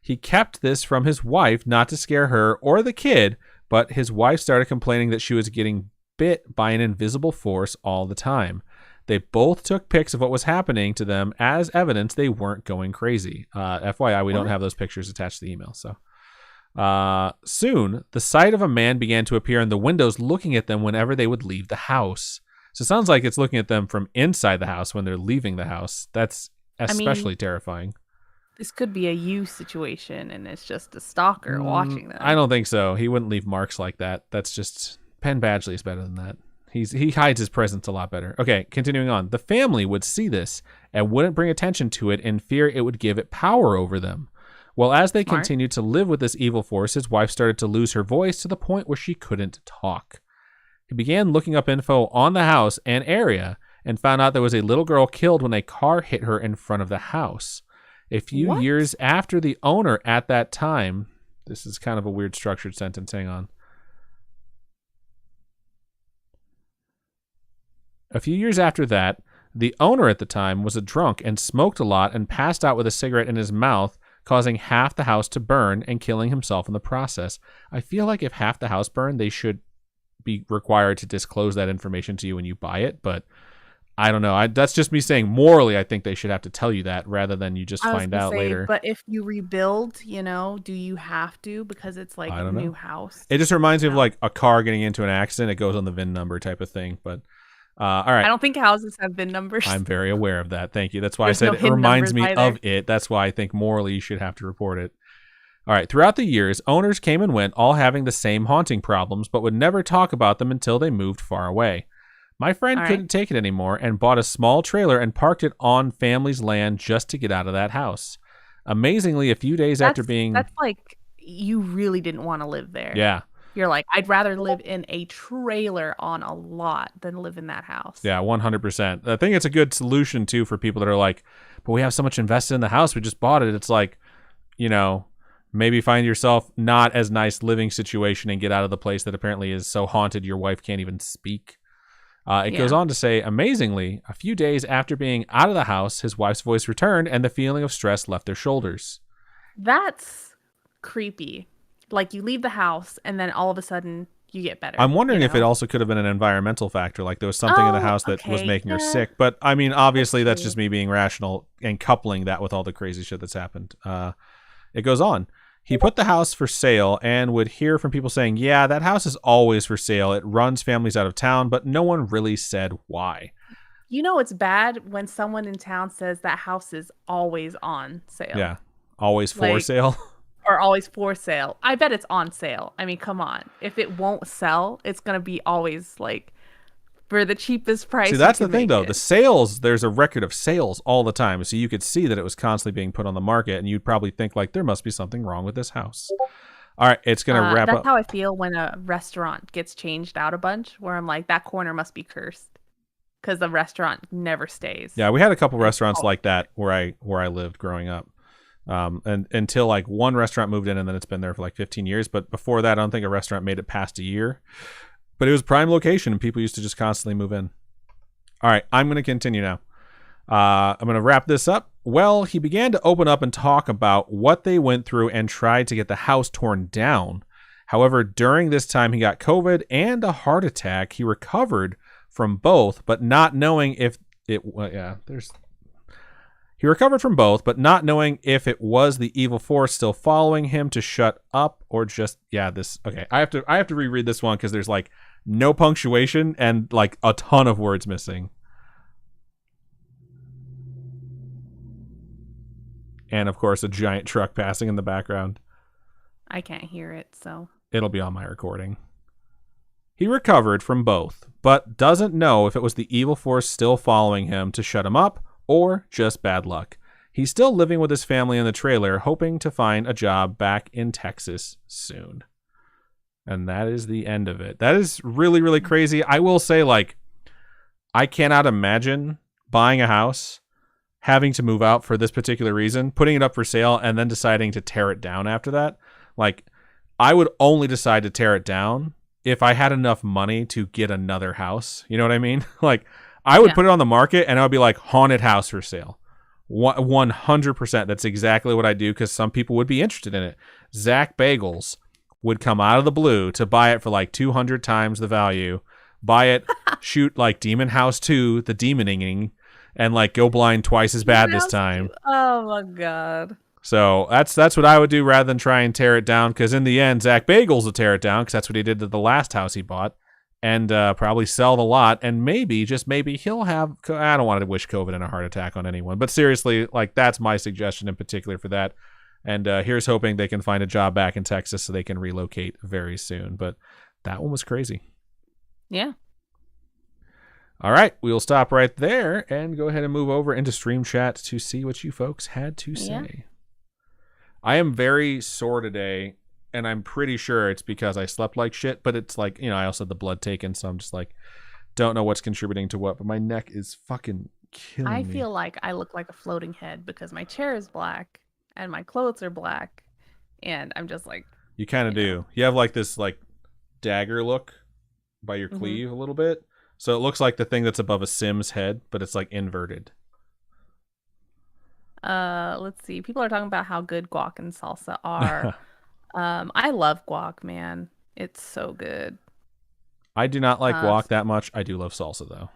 He kept this from his wife not to scare her or the kid, but his wife started complaining that she was getting bit by an invisible force all the time. They both took pics of what was happening to them as evidence they weren't going crazy. FYI, we don't have those pictures attached to the email. So soon, the sight of a man began to appear in the windows looking at them whenever they would leave the house. So it sounds like it's looking at them from inside the house when they're leaving the house. That's especially terrifying. This could be a you situation, and it's just a stalker watching them. I don't think so. He wouldn't leave marks like that. That's just... Penn Badgley is better than that. He hides his presence a lot better. Okay, continuing on. The family would see this and wouldn't bring attention to it in fear it would give it power over them. Well, as they continued to live with this evil force, his wife started to lose her voice to the point where she couldn't talk. He began looking up info on the house and area and found out there was a little girl killed when a car hit her in front of the house. A few years after the owner at that time... This is kind of a weird structured sentence. Hang on. A few years after that, the owner at the time was a drunk and smoked a lot and passed out with a cigarette in his mouth, causing half the house to burn and killing himself in the process. I feel like if half the house burned, they should be required to disclose that information to you when you buy it, but I don't know. That's just me saying morally I think they should have to tell you that rather than you just find out later. But if you rebuild, do you have to because it's like a new house? It just reminds me of like a car getting into an accident. It goes on the VIN number type of thing, but... all right. I don't think houses have VIN numbers. I'm very aware of that. Thank you. That's why I said it reminds me of it. That's why I think morally you should have to report it. All right. Throughout the years, owners came and went, all having the same haunting problems, but would never talk about them until they moved far away. My friend couldn't take it anymore and bought a small trailer and parked it on family's land just to get out of that house. Amazingly, a few days after being... That's like you really didn't want to live there. Yeah. You're like, I'd rather live in a trailer on a lot than live in that house. Yeah, 100%. I think it's a good solution, too, for people that are like, but we have so much invested in the house. We just bought it. It's like, maybe find yourself not as nice living situation and get out of the place that apparently is so haunted your wife can't even speak. It goes on to say, amazingly, a few days after being out of the house, his wife's voice returned and the feeling of stress left their shoulders. That's creepy. Like you leave the house and then all of a sudden you get better. I'm wondering if it also could have been an environmental factor. Like there was something in the house that was making her sick. But I mean, obviously that's just me being rational and coupling that with all the crazy shit that's happened. It goes on. He put the house for sale and would hear from people saying, yeah, that house is always for sale. It runs families out of town, but no one really said why. It's bad when someone in town says that house is always on sale. Yeah. Always for sale. Or always for sale. I bet it's on sale. I mean, come on. If it won't sell, it's going to be always like for the cheapest price. See, that's the thing, though. The sales, there's a record of sales all the time. So you could see that it was constantly being put on the market, and you'd probably think, like, there must be something wrong with this house. All right, it's going to wrap up. That's how I feel when a restaurant gets changed out a bunch, where I'm like, that corner must be cursed because the restaurant never stays. Yeah, we had a couple restaurants like that where I lived growing up. And until like one restaurant moved in and then it's been there for like 15 years. But before that, I don't think a restaurant made it past a year. But it was prime location and people used to just constantly move in. All right, I'm going to continue now. I'm going to wrap this up. Well, he began to open up and talk about what they went through and tried to get the house torn down. However, during this time, he got COVID and a heart attack. He recovered from both, but not knowing if it... He recovered from both, but not knowing if it was the evil force still following him to shut up or just... Okay, I have to reread this one because there's like no punctuation and like a ton of words missing. And of course, a giant truck passing in the background. I can't hear it, so... It'll be on my recording. He recovered from both, but doesn't know if it was the evil force still following him to shut him up or just bad luck. He's still living with his family in the trailer, hoping to find a job back in Texas soon. And that is the end of it. That is really, really crazy. I will say, like, I cannot imagine buying a house, having to move out for this particular reason, putting it up for sale, and then deciding to tear it down after that. Like, I would only decide to tear it down if I had enough money to get another house. You know what I mean? Like, I would put it on the market and I would be like, haunted house for sale. 100%. That's exactly what I do, because some people would be interested in it. Zach Bagels would come out of the blue to buy it for like 200 times the value, buy it, shoot like Demon House 2, the demoning, and like go blind twice as bad this time. Oh my God. So that's what I would do rather than try and tear it down, because in the end, Zach Bagels will tear it down, because that's what he did to the last house he bought, and probably sell the lot, and maybe, just maybe, he'll have, I don't want to wish COVID and a heart attack on anyone, but seriously, like, that's my suggestion in particular for that. And here's hoping they can find a job back in Texas so they can relocate very soon. But that one was crazy. Yeah. All right, we'll stop right there and go ahead and move over into Stream Chat to see what you folks had to say. Yeah. I am very sore today, and I'm pretty sure it's because I slept like shit, but it's like, I also had the blood taken, so I'm just like, don't know what's contributing to what, but my neck is fucking killing me. I feel like I look like a floating head because my chair is black and my clothes are black, and I'm just like... You kind of do. You have like this like dagger look by your cleave a little bit. So it looks like the thing that's above a Sim's head, but it's like inverted. Let's see. People are talking about how good guac and salsa are. I love guac, man. It's so good. I do not like guac that much. I do love salsa though.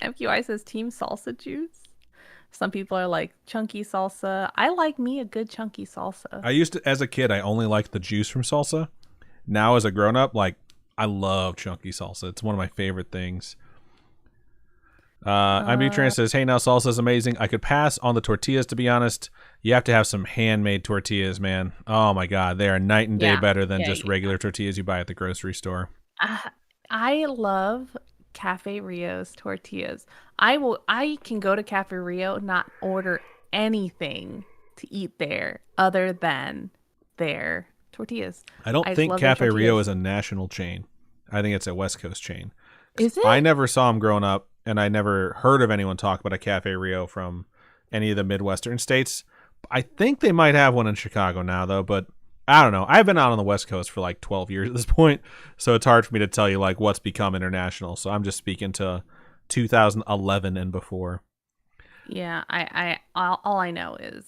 MQI says team salsa juice. Some people are like chunky salsa. I like me a good chunky salsa. I used to, as a kid, I only liked the juice from salsa. Now as a grown up, like, I love chunky salsa. It's one of my favorite things. IB says, hey, now salsa is amazing. I could pass on the tortillas, to be honest. You have to have some handmade tortillas, man. Oh, my God. They are night and day better than just regular tortillas you buy at the grocery store. I love Cafe Rio's tortillas. I can go to Cafe Rio, not order anything to eat there other than their tortillas. I don't think Cafe Rio is a national chain. I think it's a West Coast chain. Is it? I never saw them growing up, and I never heard of anyone talk about a Cafe Rio from any of the Midwestern states. I think they might have one in Chicago now, though, but I don't know. I've been out on the West Coast for like 12 years at this point, so it's hard for me to tell you like what's become international. So I'm just speaking to 2011 and before. Yeah, all I know is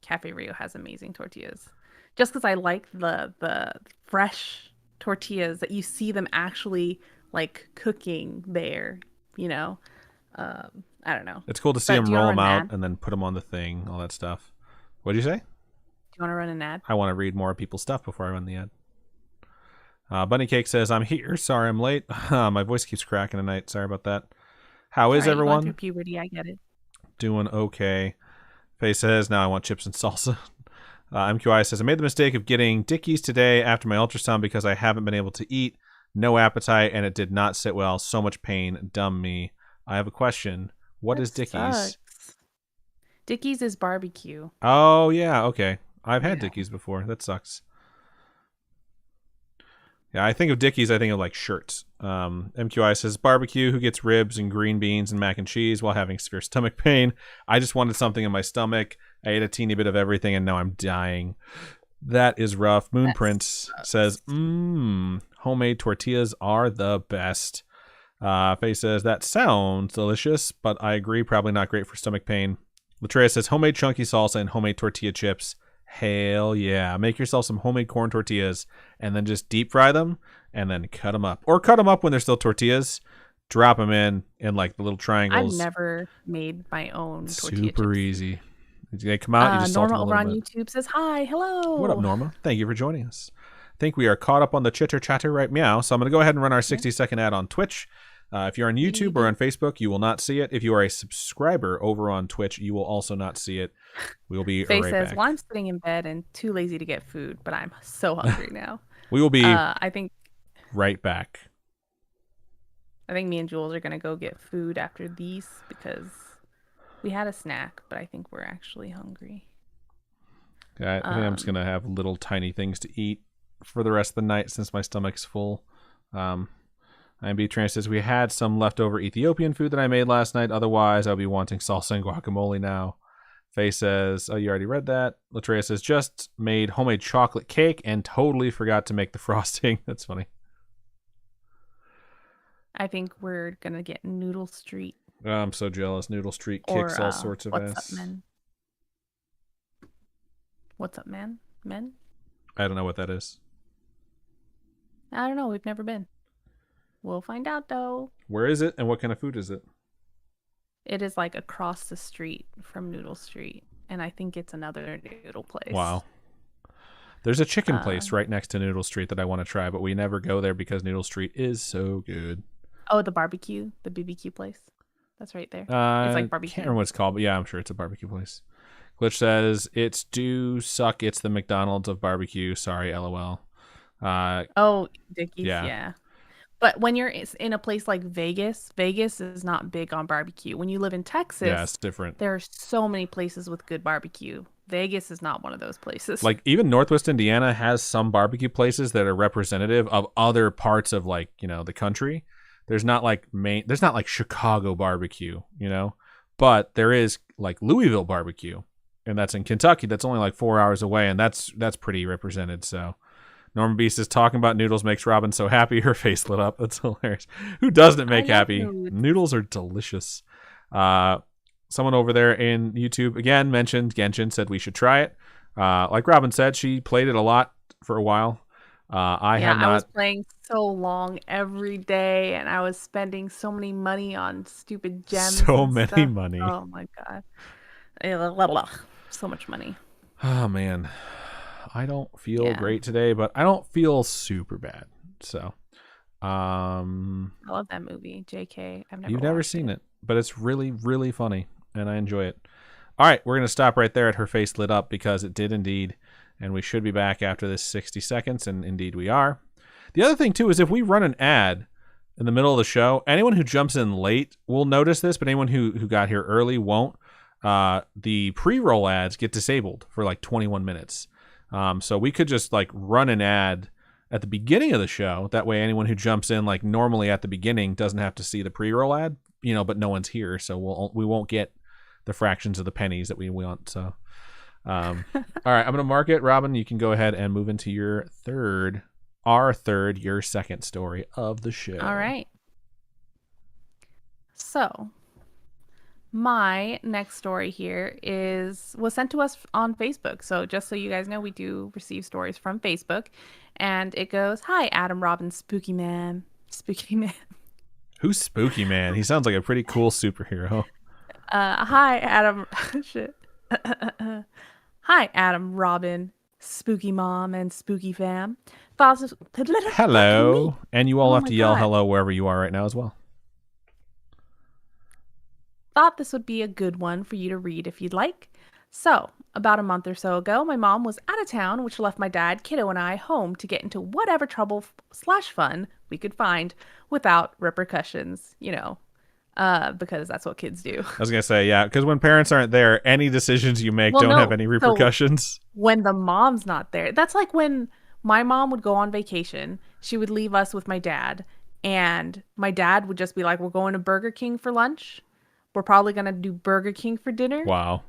Cafe Rio has amazing tortillas. Just because I like the fresh tortillas that you see them actually like cooking there, I don't know. It's cool to see them roll them out and then put them on the thing, all that stuff. What did you say? Do you want to run an ad? I want to read more people's stuff before I run the ad. Bunny Cake says, I'm here. Sorry I'm late. My voice keeps cracking tonight. Sorry about that. How is everyone? Going through puberty, I get it. Doing okay. Faye says, now I want chips and salsa. MQI says, I made the mistake of getting Dickies today after my ultrasound because I haven't been able to eat. No appetite, and it did not sit well. So much pain. Dumb me. I have a question. What is Dickies? Sucks. Dickies is barbecue. Oh, yeah. Okay. I've had Dickies before. That sucks. Yeah, I think of Dickies, I think of like shirts. MQI says, barbecue, who gets ribs and green beans and mac and cheese while having severe stomach pain? I just wanted something in my stomach. I ate a teeny bit of everything, and now I'm dying. That is rough. Moon Prince says, homemade tortillas are the best. Faye says, that sounds delicious, but I agree, probably not great for stomach pain. Latreia says, homemade chunky salsa and homemade tortilla chips. Hell yeah. Make yourself some homemade corn tortillas and then just deep fry them and then cut them up. Or cut them up when they're still tortillas. Drop them in like the little triangles. I've never made my own tortilla Super chips. Easy. They come out, you just salt them a Norma little over on bit. YouTube says, hi, hello. What up, Norma? Thank you for joining us. I think we are caught up on the chitter chatter right meow. So I'm going to go ahead and run our 60-second ad on Twitch. If you're on YouTube or on Facebook, you will not see it. If you are a subscriber over on Twitch, you will also not see it. We'll be Faye right says, back. well, I'm sitting in bed and too lazy to get food, but I'm so hungry now. We will be I think right back. me and Jules are going to go get food after these because We had a snack, but I think we're actually hungry. I think I'm just gonna have little tiny things to eat for the rest of the night since my stomach's full. IMB Trans says we had some leftover Ethiopian food that I made last night. Otherwise, I'll be wanting salsa and guacamole now. Faye says, oh, you already read that. Latreia says, just made homemade chocolate cake and totally forgot to make the frosting. That's funny. I think we're gonna get Noodle Street. Oh, I'm so jealous. Noodle Street kicks all sorts of What's ass. Up, Men? What's Up, Man? Men? I don't know what that is. I don't know. We've never been. We'll find out, though. Where is it, and what kind of food is it? It is like across the street from Noodle Street, and I think it's another noodle place. Wow. There's a chicken place right next to Noodle Street that I want to try, but we never go there because Noodle Street is so good. Oh, the barbecue, the BBQ place. That's right there. It's like barbecue. I can't remember what it's called, but yeah, I'm sure it's a barbecue place. Glitch says, it's do suck. It's the McDonald's of barbecue. Sorry, LOL. Oh, Dickies, yeah. yeah. But when you're in a place like Vegas, Vegas is not big on barbecue. When you live in Texas, yeah, it's different. There are so many places with good barbecue. Vegas is not one of those places. Like even Northwest Indiana has some barbecue places that are representative of other parts of like, you know, the country. There's not like Chicago barbecue, you know, but there is like Louisville barbecue, and that's in Kentucky. That's only like 4 hours away, and that's pretty represented. So Norman B says, talking about noodles makes Robin so happy. Her face lit up. That's hilarious. Who doesn't make happy? Noodles are delicious. Someone over there in YouTube again mentioned Genshin, said we should try it. Like Robin said, she played it a lot for a while. I was playing so long every day, and I was spending so many money on stupid gems. Money. Oh my god, so much money. Oh man, I don't feel great today, but I don't feel super bad. So, I love that movie, JK. You've never seen it, but it's really, really funny, and I enjoy it. All right, we're gonna stop right there at her face lit up because it did indeed. And we should be back after this 60 seconds, and indeed we are. The other thing, too, is if we run an ad in the middle of the show, anyone who jumps in late will notice this, but anyone who got here early won't. The pre-roll ads get disabled for like 21 minutes. So we could just like run an ad at the beginning of the show. That way anyone who jumps in like normally at the beginning doesn't have to see the pre-roll ad, you know, but no one's here. So we won't get the fractions of the pennies that we want, so... all right, I'm gonna mark it. Robin, you can go ahead and move into your second story of the show. All right, so my next story here was sent to us on Facebook. So just so you guys know, we do receive stories from Facebook, and it goes, hi Adam, Robin, Spooky Man. Who's Spooky Man? He sounds like a pretty cool superhero. Hi Adam. Shit. Hi, Adam, Robin, Spooky Mom, and Spooky Fam. Hello. And you all have to yell hello wherever you are right now as well. Thought this would be a good one for you to read if you'd like. So, about a month or so ago, my mom was out of town, which left my dad, kiddo, and I home to get into whatever trouble/fun we could find without repercussions, you know. Because that's what kids do. I was going to say, yeah, because when parents aren't there, any decisions you make don't have any repercussions. So when the mom's not there, that's like when my mom would go on vacation, she would leave us with my dad, and my dad would just be like, we're going to Burger King for lunch. We're probably going to do Burger King for dinner. Wow.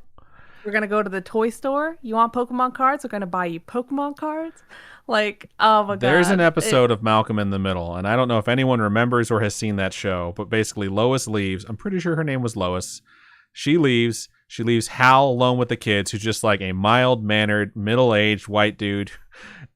We're going to go to the toy store. You want Pokemon cards? We're going to buy you Pokemon cards. Like, oh my God. There's an episode of Malcolm in the Middle, and I don't know if anyone remembers or has seen that show, but basically Lois leaves. I'm pretty sure her name was Lois. She leaves. She leaves Hal alone with the kids, who's just like a mild-mannered, middle-aged white dude.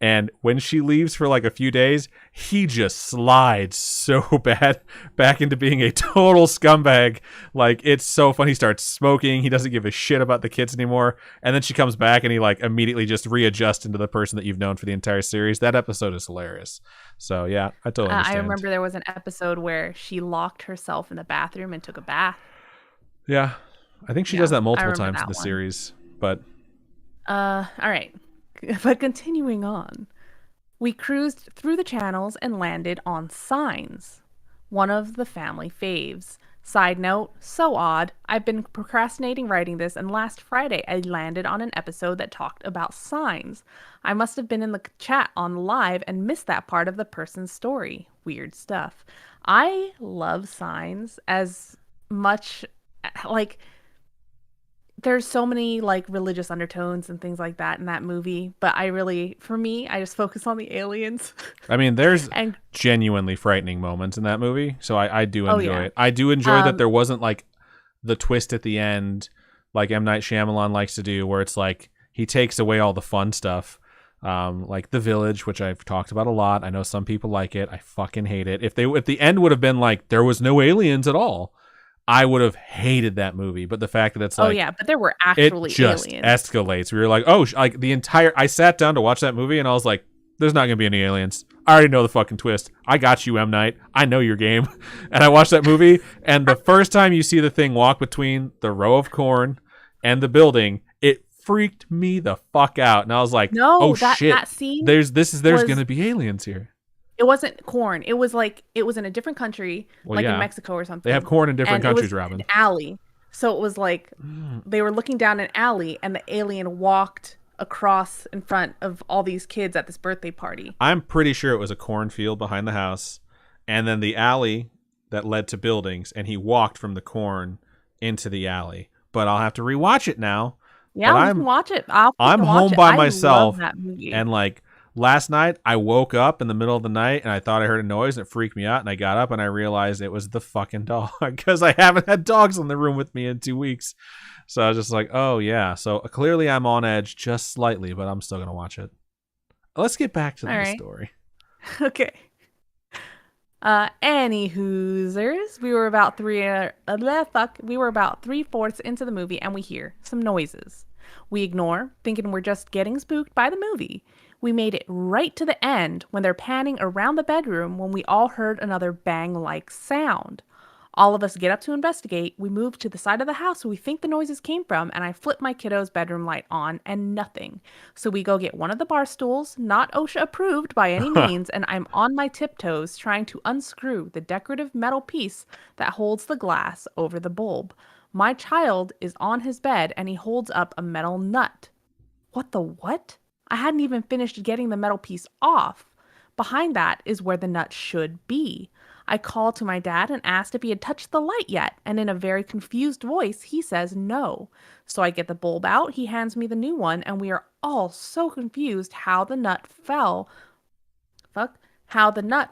And when she leaves for like a few days, he just slides so bad back into being a total scumbag. Like, it's so funny. He starts smoking. He doesn't give a shit about the kids anymore. And then she comes back and he like immediately just readjusts into the person that you've known for the entire series. That episode is hilarious. So yeah, I totally understand. I remember there was an episode where she locked herself in the bathroom and took a bath. Yeah. I think she does that multiple times in the series, but... All right. But continuing on, we cruised through the channels and landed on Signs, one of the family faves. Side note, so odd. I've been procrastinating writing this, and last Friday I landed on an episode that talked about signs. I must have been in the chat on live and missed that part of the person's story. Weird stuff. I love signs as much like there's so many like religious undertones and things like that in that movie, but for me, I just focus on the aliens. I mean, there's And genuinely frightening moments in that movie, so I do oh enjoy yeah. it. I do enjoy that there wasn't like the twist at the end, like M. Night Shyamalan likes to do, where it's like he takes away all the fun stuff, like The Village, which I've talked about a lot. I know some people like it. I fucking hate it. If the end would have been like there was no aliens at all, I would have hated that movie. But the fact that it's like, oh yeah, but there were it actually just aliens. escalates. We were like, oh, like I sat down to watch that movie and I was like, there's not going to be any aliens. I already know the fucking twist. I got you, M. Night. I know your game. And I watched that movie, and the first time you see the thing walk between the row of corn and the building, it freaked me the fuck out. And I was like, No, oh that shit, scene there's was- going to be aliens here. It wasn't corn. It was in a different country, Well, like yeah. in Mexico or something. They have corn in different And it was countries, Robin. an alley. So it was like they were looking down an alley, and the alien walked across in front of all these kids at this birthday party. I'm pretty sure it was a cornfield behind the house, and then the alley that led to buildings, and he walked from the corn into the alley. But I'll have to rewatch it now. Yeah, But we can watch it. I'm I'm home by I myself, love that movie. and like last night, I woke up in the middle of the night, and I thought I heard a noise, and it freaked me out, and I got up, and I realized it was the fucking dog, because I haven't had dogs in the room with me in 2 weeks. So I was just like, oh yeah. So clearly I'm on edge just slightly, but I'm still going to watch it. Let's get back to All the right. story. Okay. Any hoosers, we were about 3/4 into the movie, and we hear some noises. We ignore, thinking we're just getting spooked by the movie. We made it right to the end when they're panning around the bedroom when we all heard another bang-like sound. All of us get up to investigate. We move to the side of the house where we think the noises came from, and I flip my kiddo's bedroom light on, and nothing. So we go get one of the bar stools, not OSHA approved by any means, and I'm on my tiptoes trying to unscrew the decorative metal piece that holds the glass over the bulb. My child is on his bed, and he holds up a metal nut. What the what? I hadn't even finished getting the metal piece off. Behind that is where the nut should be. I called to my dad and asked if he had touched the light yet, and in a very confused voice, he says no. So I get the bulb out, he hands me the new one, and we are all so confused how the nut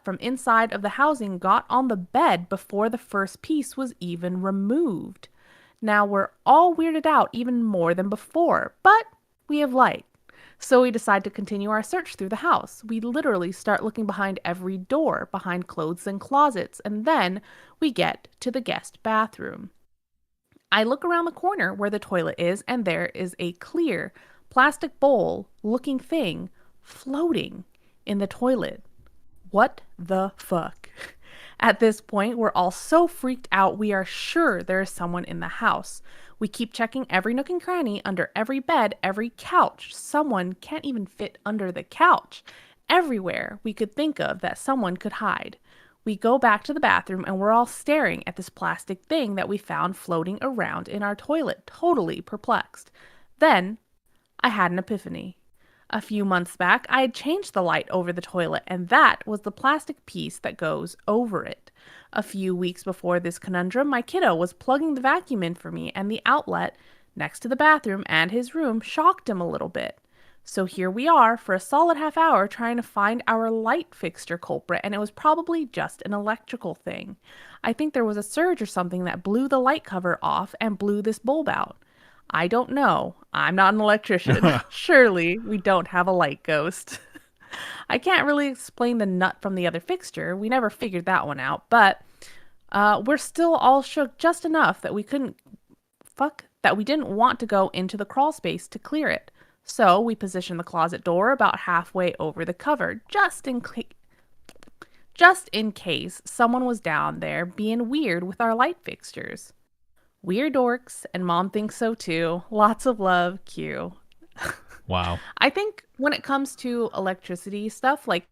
from inside of the housing got on the bed before the first piece was even removed. Now we're all weirded out even more than before, but we have light. So we decide to continue our search through the house. We literally start looking behind every door, behind clothes and closets, and then we get to the guest bathroom. I look around the corner where the toilet is, and there is a clear plastic bowl-looking thing floating in the toilet. What the fuck? At this point, we're all so freaked out, we are sure there is someone in the house. We keep checking every nook and cranny, under every bed, every couch. Someone can't even fit under the couch. Everywhere we could think of that someone could hide. We go back to the bathroom, and we're all staring at this plastic thing that we found floating around in our toilet, totally perplexed. Then I had an epiphany. A few months back, I had changed the light over the toilet, and that was the plastic piece that goes over it. A few weeks before this conundrum, my kiddo was plugging the vacuum in for me, and the outlet next to the bathroom and his room shocked him a little bit. So here we are for a solid half hour trying to find our light fixture culprit, and it was probably just an electrical thing. I think there was a surge or something that blew the light cover off and blew this bulb out. I don't know. I'm not an electrician. Surely we don't have a light ghost. I can't really explain the nut from the other fixture. We never figured that one out, but we're still all shook just enough that we didn't want to go into the crawl space to clear it. So we positioned the closet door about halfway over the cover, just in case someone was down there being weird with our light fixtures. We're dorks, and Mom thinks so too. Lots of love, Q. Wow. I think when it comes to electricity stuff, like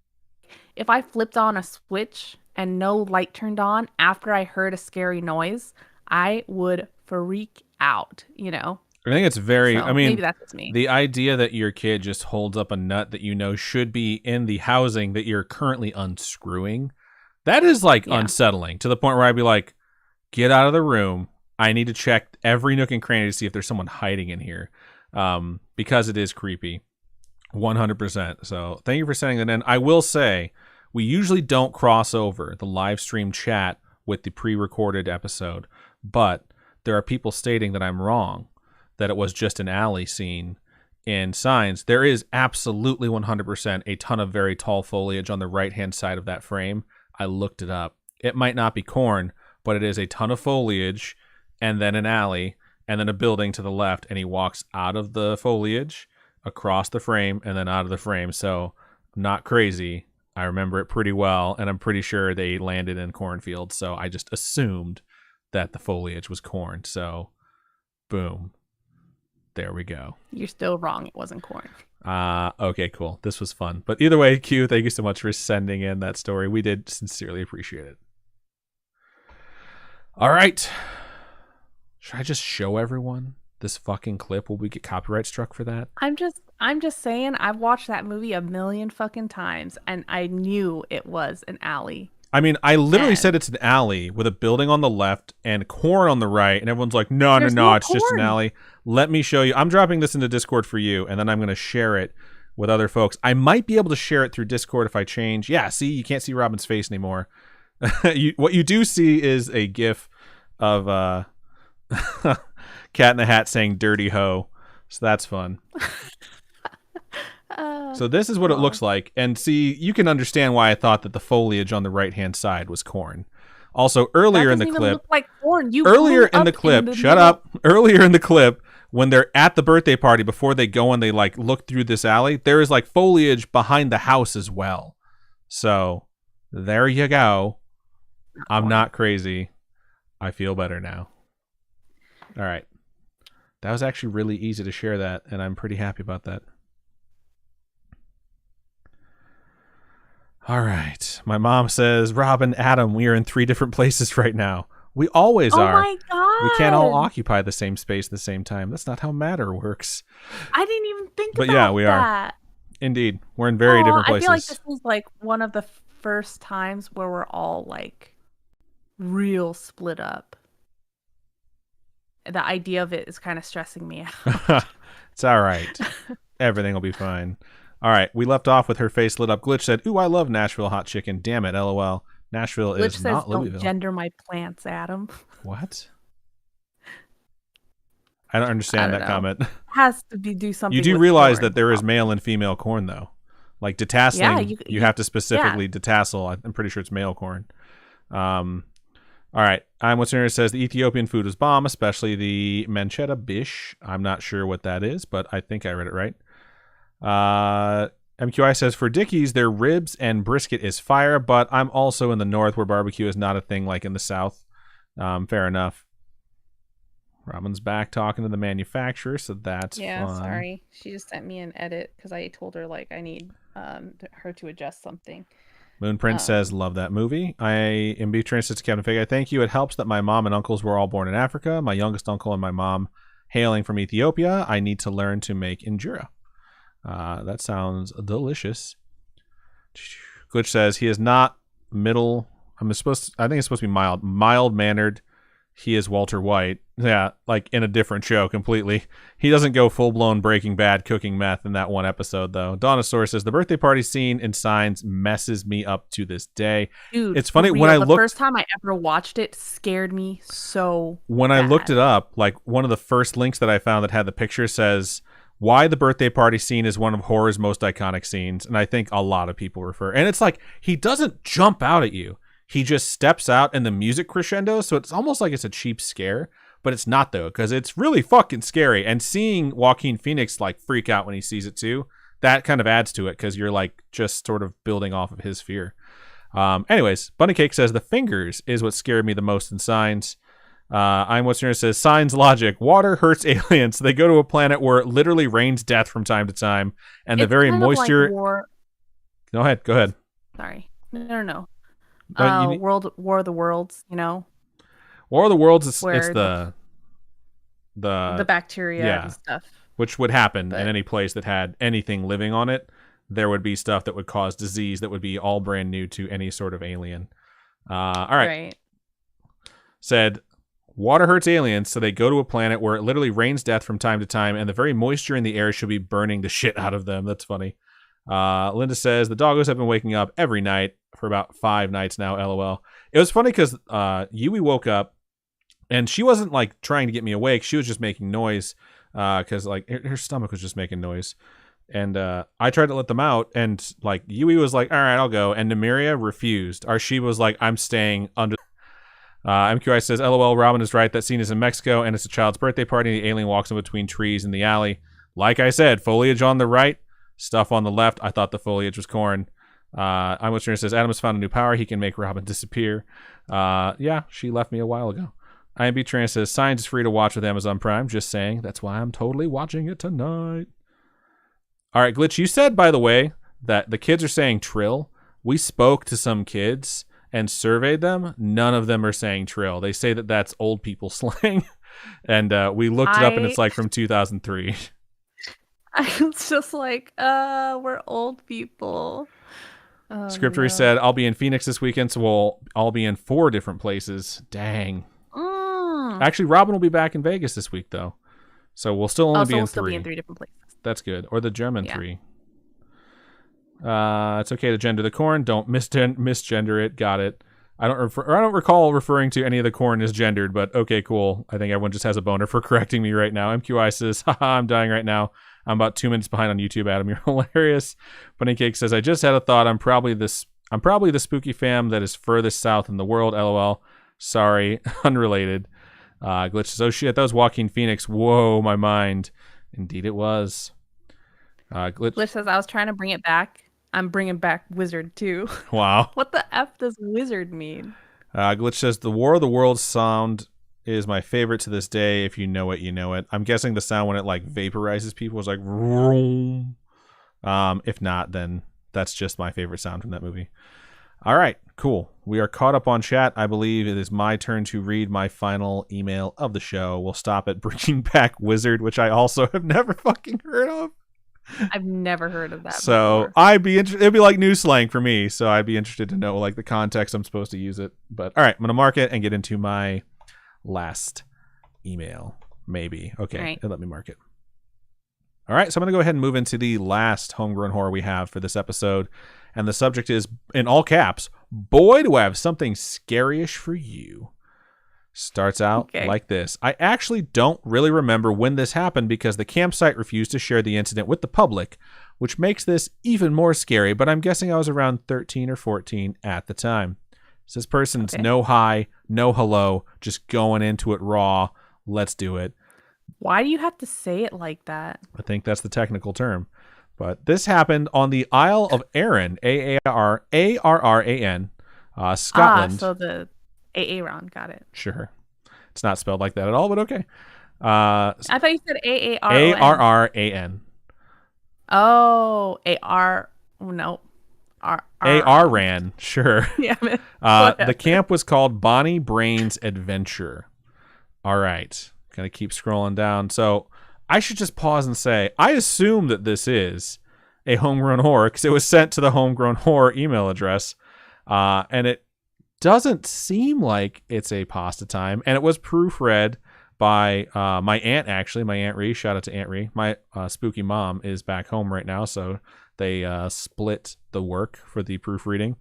if I flipped on a switch and no light turned on after I heard a scary noise, I would freak out, you know? I think it's very, So I mean, maybe that's just me. the idea that your kid just holds up a nut that you know should be in the housing that you're currently unscrewing, that is like unsettling to the point where I'd be like, get out of the room. I need to check every nook and cranny to see if there's someone hiding in here, because it is creepy. 100%. So thank you for sending that in. I will say, we usually don't cross over the live stream chat with the pre-recorded episode, but there are people stating that I'm wrong, that it was just an alley scene in Signs. There is absolutely 100% a ton of very tall foliage on the right-hand side of that frame. I looked it up. It might not be corn, but it is a ton of foliage, and then an alley, and then a building to the left, and he walks out of the foliage, across the frame, and then out of the frame. So, not crazy. I remember it pretty well, and I'm pretty sure they landed in cornfields, so I just assumed that the foliage was corn. So, boom. There we go. You're still wrong. It wasn't corn. Okay, cool. This was fun. But either way, Q, thank you so much for sending in that story. We did sincerely appreciate it. All right. Should I just show everyone this fucking clip? Will we get copyright struck for that? I'm just saying, I've watched that movie a million fucking times, and I knew it was an alley. I mean, I literally said it's an alley with a building on the left and corn on the right, and everyone's like, no, it's just an alley. Let me show you. I'm dropping this into Discord for you, and then I'm going to share it with other folks. I might be able to share it through Discord if I change. Yeah, see, you can't see Robin's face anymore. What you do see is a GIF of Cat in the Hat saying dirty hoe. So that's fun. So this is what it looks like. And see, you can understand why I thought that the foliage on the right-hand side was corn. Also, earlier in the clip, look like corn. Earlier in the clip, when they're at the birthday party, before they go and they like look through this alley, there is like foliage behind the house as well. So there you go. I'm not crazy. I feel better now. All right. That was actually really easy to share that, and I'm pretty happy about that. All right. My mom says, Robin, Adam, we are in 3 different places right now. We always are. Oh my God. We can't all occupy the same space at the same time. That's not how matter works. I didn't even think about that. But yeah, we are. Indeed. We're in very different places. I feel like this is like one of the first times where we're all like real split up. The idea of it is kind of stressing me out. It's all right. Everything will be fine. All right. We left off with her face lit up. Glitch said, ooh, I love Nashville hot chicken. Damn it, LOL. Nashville Glitch is says, not Louisville. Don't gender my plants, Adam. What? I don't understand that comment. Has to do something. You do realize that there is male and female corn, though. Like detasseling, you have to specifically detassel. I'm pretty sure it's male corn. All right. What's in here says the Ethiopian food is bomb, especially the manchetta bish. I'm not sure what that is, but I think I read it right. MQI says for Dickies, their ribs and brisket is fire, but I'm also in the north where barbecue is not a thing like in the south. Fair enough. Robin's back talking to the manufacturer, so that's fun. Sorry. She just sent me an edit because I told her like I need her to adjust something. Moon Prince says, love that movie. I am Beatrice to Captain Fig. I thank you. It helps that my mom and uncles were all born in Africa. My youngest uncle and my mom hailing from Ethiopia. I need to learn to make injera. That sounds delicious. Glitch says he is not middle. I think it's supposed to be mild. Mild-mannered. He is Walter White. Yeah, like in a different show completely. He doesn't go full-blown Breaking Bad cooking meth in that one episode, though. Donosaur says, the birthday party scene in Signs messes me up to this day. Dude, it's funny, when I looked... The first time I ever watched it scared me so When bad. I looked it up, like one of the first links that I found that had the picture says, why the birthday party scene is one of horror's most iconic scenes. And I think a lot of people refer. And it's like, he doesn't jump out at you. He just steps out and the music crescendos, so it's almost like it's a cheap scare, but it's not though, because it's really fucking scary. And seeing Joaquin Phoenix like freak out when he sees it too, that kind of adds to it because you're like just sort of building off of his fear. Anyways, Bunny Cake says the fingers is what scared me the most in Signs. I'm What's Your Name says Signs logic. Water hurts aliens. So they go to a planet where it literally rains death from time to time, and the very moisture. Go ahead. Sorry, no. But War of the Worlds, War of the Worlds it's where the the bacteria and stuff. which would happen in But any place that had anything living on it. There would be stuff that would cause disease that would be all brand new to any sort of alien. All right. Said, water hurts aliens, so they go to a planet where it literally rains death from time to time, and the very moisture in the air should be burning the shit out of them. That's funny. Linda says, the doggos have been waking up every night for about 5 nights now, LOL. It was funny because Yui woke up, and she wasn't, like, trying to get me awake. She was just making noise because, like, her stomach was just making noise. And I tried to let them out, and, like, Yui was like, all right, I'll go. And Namiria refused. Arshiba was like, I'm staying under. MQI says, LOL, Robin is right. That scene is in Mexico, and it's a child's birthday party, and the alien walks in between trees in the alley. Like I said, foliage on the right, stuff on the left. I thought the foliage was corn. I'm Listener says, Adam has found a new power. He can make Robin disappear. Yeah, she left me a while ago. IMB Trans says, Signs is free to watch with Amazon Prime. Just saying. That's why I'm totally watching it tonight. All right, Glitch, you said, by the way, that the kids are saying trill. We spoke to some kids and surveyed them. None of them are saying trill. They say that that's old people slang. And we looked it up, and it's like from 2003. I was just like, we're old people. Scriptory said, I'll be in Phoenix this weekend, so I'll be in 4 different places. Dang. Actually, Robin will be back in Vegas this week, though. So we'll still only be in 3. Still be in 3 different places. That's good. Or the German 3. It's okay to gender the corn. Don't misgender it. Got it. I don't recall referring to any of the corn as gendered, but okay, cool. I think everyone just has a boner for correcting me right now. MQI says, haha, I'm dying right now. I'm about 2 minutes behind on YouTube, Adam. You're hilarious. Bunny Cake says, I just had a thought. I'm probably the spooky fam that is furthest south in the world. LOL. Sorry. Unrelated. Glitch says, oh shit, that was Joaquin Phoenix. Whoa, my mind. Indeed it was. Glitch says, I was trying to bring it back. I'm bringing back Wizard too. Wow. What the F does Wizard mean? Glitch says, the War of the Worlds sound is my favorite to this day. If you know it, you know it. I'm guessing the sound when it like vaporizes people is like vroom. If not, then that's just my favorite sound from that movie. All right, cool. We are caught up on chat. I believe it is my turn to read my final email of the show. We'll stop at bringing back Wizard, which I also have never fucking heard of. I've never heard of that. So before. it'd be like new slang for me. So I'd be interested to know like the context I'm supposed to use it. But all right, I'm gonna mark it and get into my last email. Maybe. Okay, right. Let me mark it. All right, so I'm gonna go ahead and move into the last homegrown horror we have for this episode, and the subject is in all caps. Boy, do I have something scary-ish for you. Starts out like this. I actually don't really remember when this happened because the campsite refused to share the incident with the public, which makes this even more scary, but I'm guessing I was around 13 or 14 at the time. So this person's no hi, no hello, just going into it raw. Let's do it. Why do you have to say it like that? I think that's the technical term. But this happened on the Isle of Arran, Arran, Scotland. So the Aaron, got it. Sure. It's not spelled like that at all, but okay. I thought you said Aaron. Arran. Oh, AR. No. Arran, sure. Yeah. The camp was called Bonnie Brain's Adventure. All right. Gonna keep scrolling down. So I should just pause and say, I assume that this is a homegrown horror because it was sent to the homegrown horror email address. And it doesn't seem like it's a pasta time, and it was proofread by my aunt, actually. My Aunt Ree. Shout out to Aunt Ree. My spooky mom is back home right now, so they split the work for the proofreading.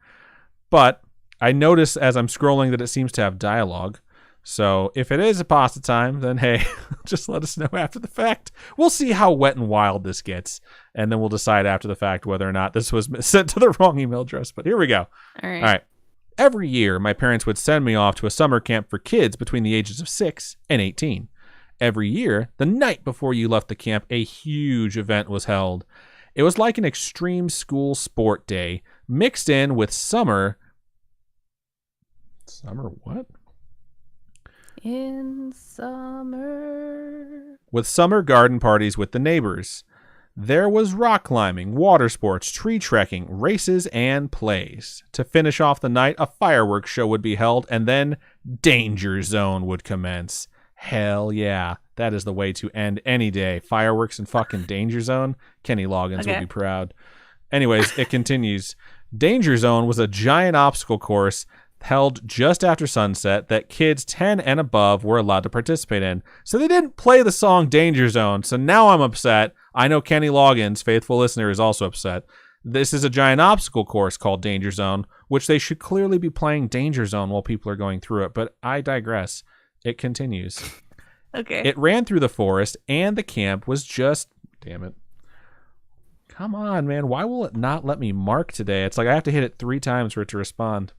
But I notice as I'm scrolling that it seems to have dialogue. So if it is a pasta time, then hey, just let us know after the fact. We'll see how wet and wild this gets, and then we'll decide after the fact whether or not this was sent to the wrong email address. But here we go. All right. All right. Every year, my parents would send me off to a summer camp for kids between the ages of 6 and 18. Every year, the night before you left the camp, a huge event was held. It was like an extreme school sport day, mixed in with summer... Summer what? In summer. With summer garden parties with the neighbors. There was rock climbing, water sports, tree trekking, races, and plays. To finish off the night, a fireworks show would be held, and then Danger Zone would commence. Hell yeah. That is the way to end any day. Fireworks and fucking Danger Zone. Kenny Loggins would be proud. Anyways, it continues. Danger Zone was a giant obstacle course held just after sunset that kids 10 and above were allowed to participate in. So they didn't play the song Danger Zone. So now I'm upset. I know Kenny Loggins, faithful listener, is also upset. This is a giant obstacle course called Danger Zone, which they should clearly be playing Danger Zone while people are going through it. But I digress. It continues. Okay. It ran through the forest, and the camp was just... Damn it. Come on, man. Why will it not let me mark today? It's like I have to hit it 3 times for it to respond.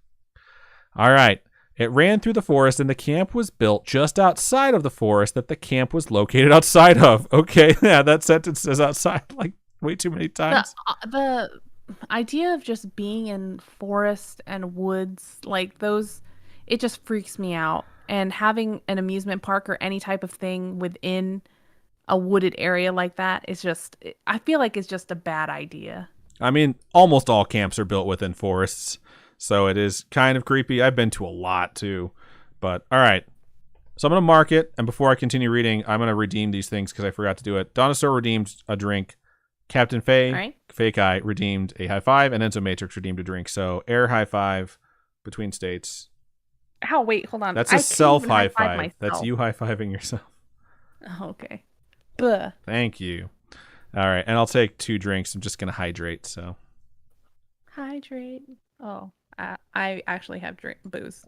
All right. It ran through the forest, and the camp was built just outside of the forest that the camp was located outside of. Okay, yeah, that sentence says outside like way too many times. The idea of just being in forest and woods, like those, it just freaks me out. And having an amusement park or any type of thing within a wooded area like that is just, I feel like it's just a bad idea. I mean, almost all camps are built within forests, so it is kind of creepy. I've been to a lot too, but all right. So I'm going to mark it, and before I continue reading, I'm going to redeem these things because I forgot to do it. Donosaur redeemed a drink. Captain Faye, right. Fake Eye, redeemed a high five, and Enzo Matrix redeemed a drink. So air high five between states. How? Wait, hold on. That's a self high five. Myself. That's you high fiving yourself. Oh, okay. Buh. Thank you. All right, and I'll take 2 drinks. I'm just going to hydrate. So hydrate. Oh, I actually have booze.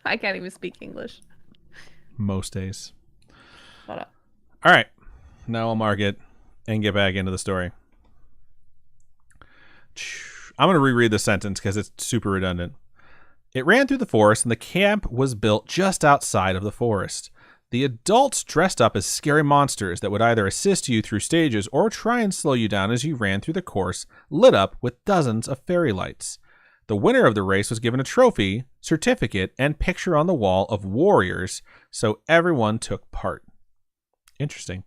I can't even speak English. Most days. Hold up. All right, now I'll mark it and get back into the story. I'm going to reread the sentence because it's super redundant. It ran through the forest, and the camp was built just outside of the forest. The adults dressed up as scary monsters that would either assist you through stages or try and slow you down as you ran through the course, lit up with dozens of fairy lights. The winner of the race was given a trophy, certificate, and picture on the wall of warriors, so everyone took part. Interesting.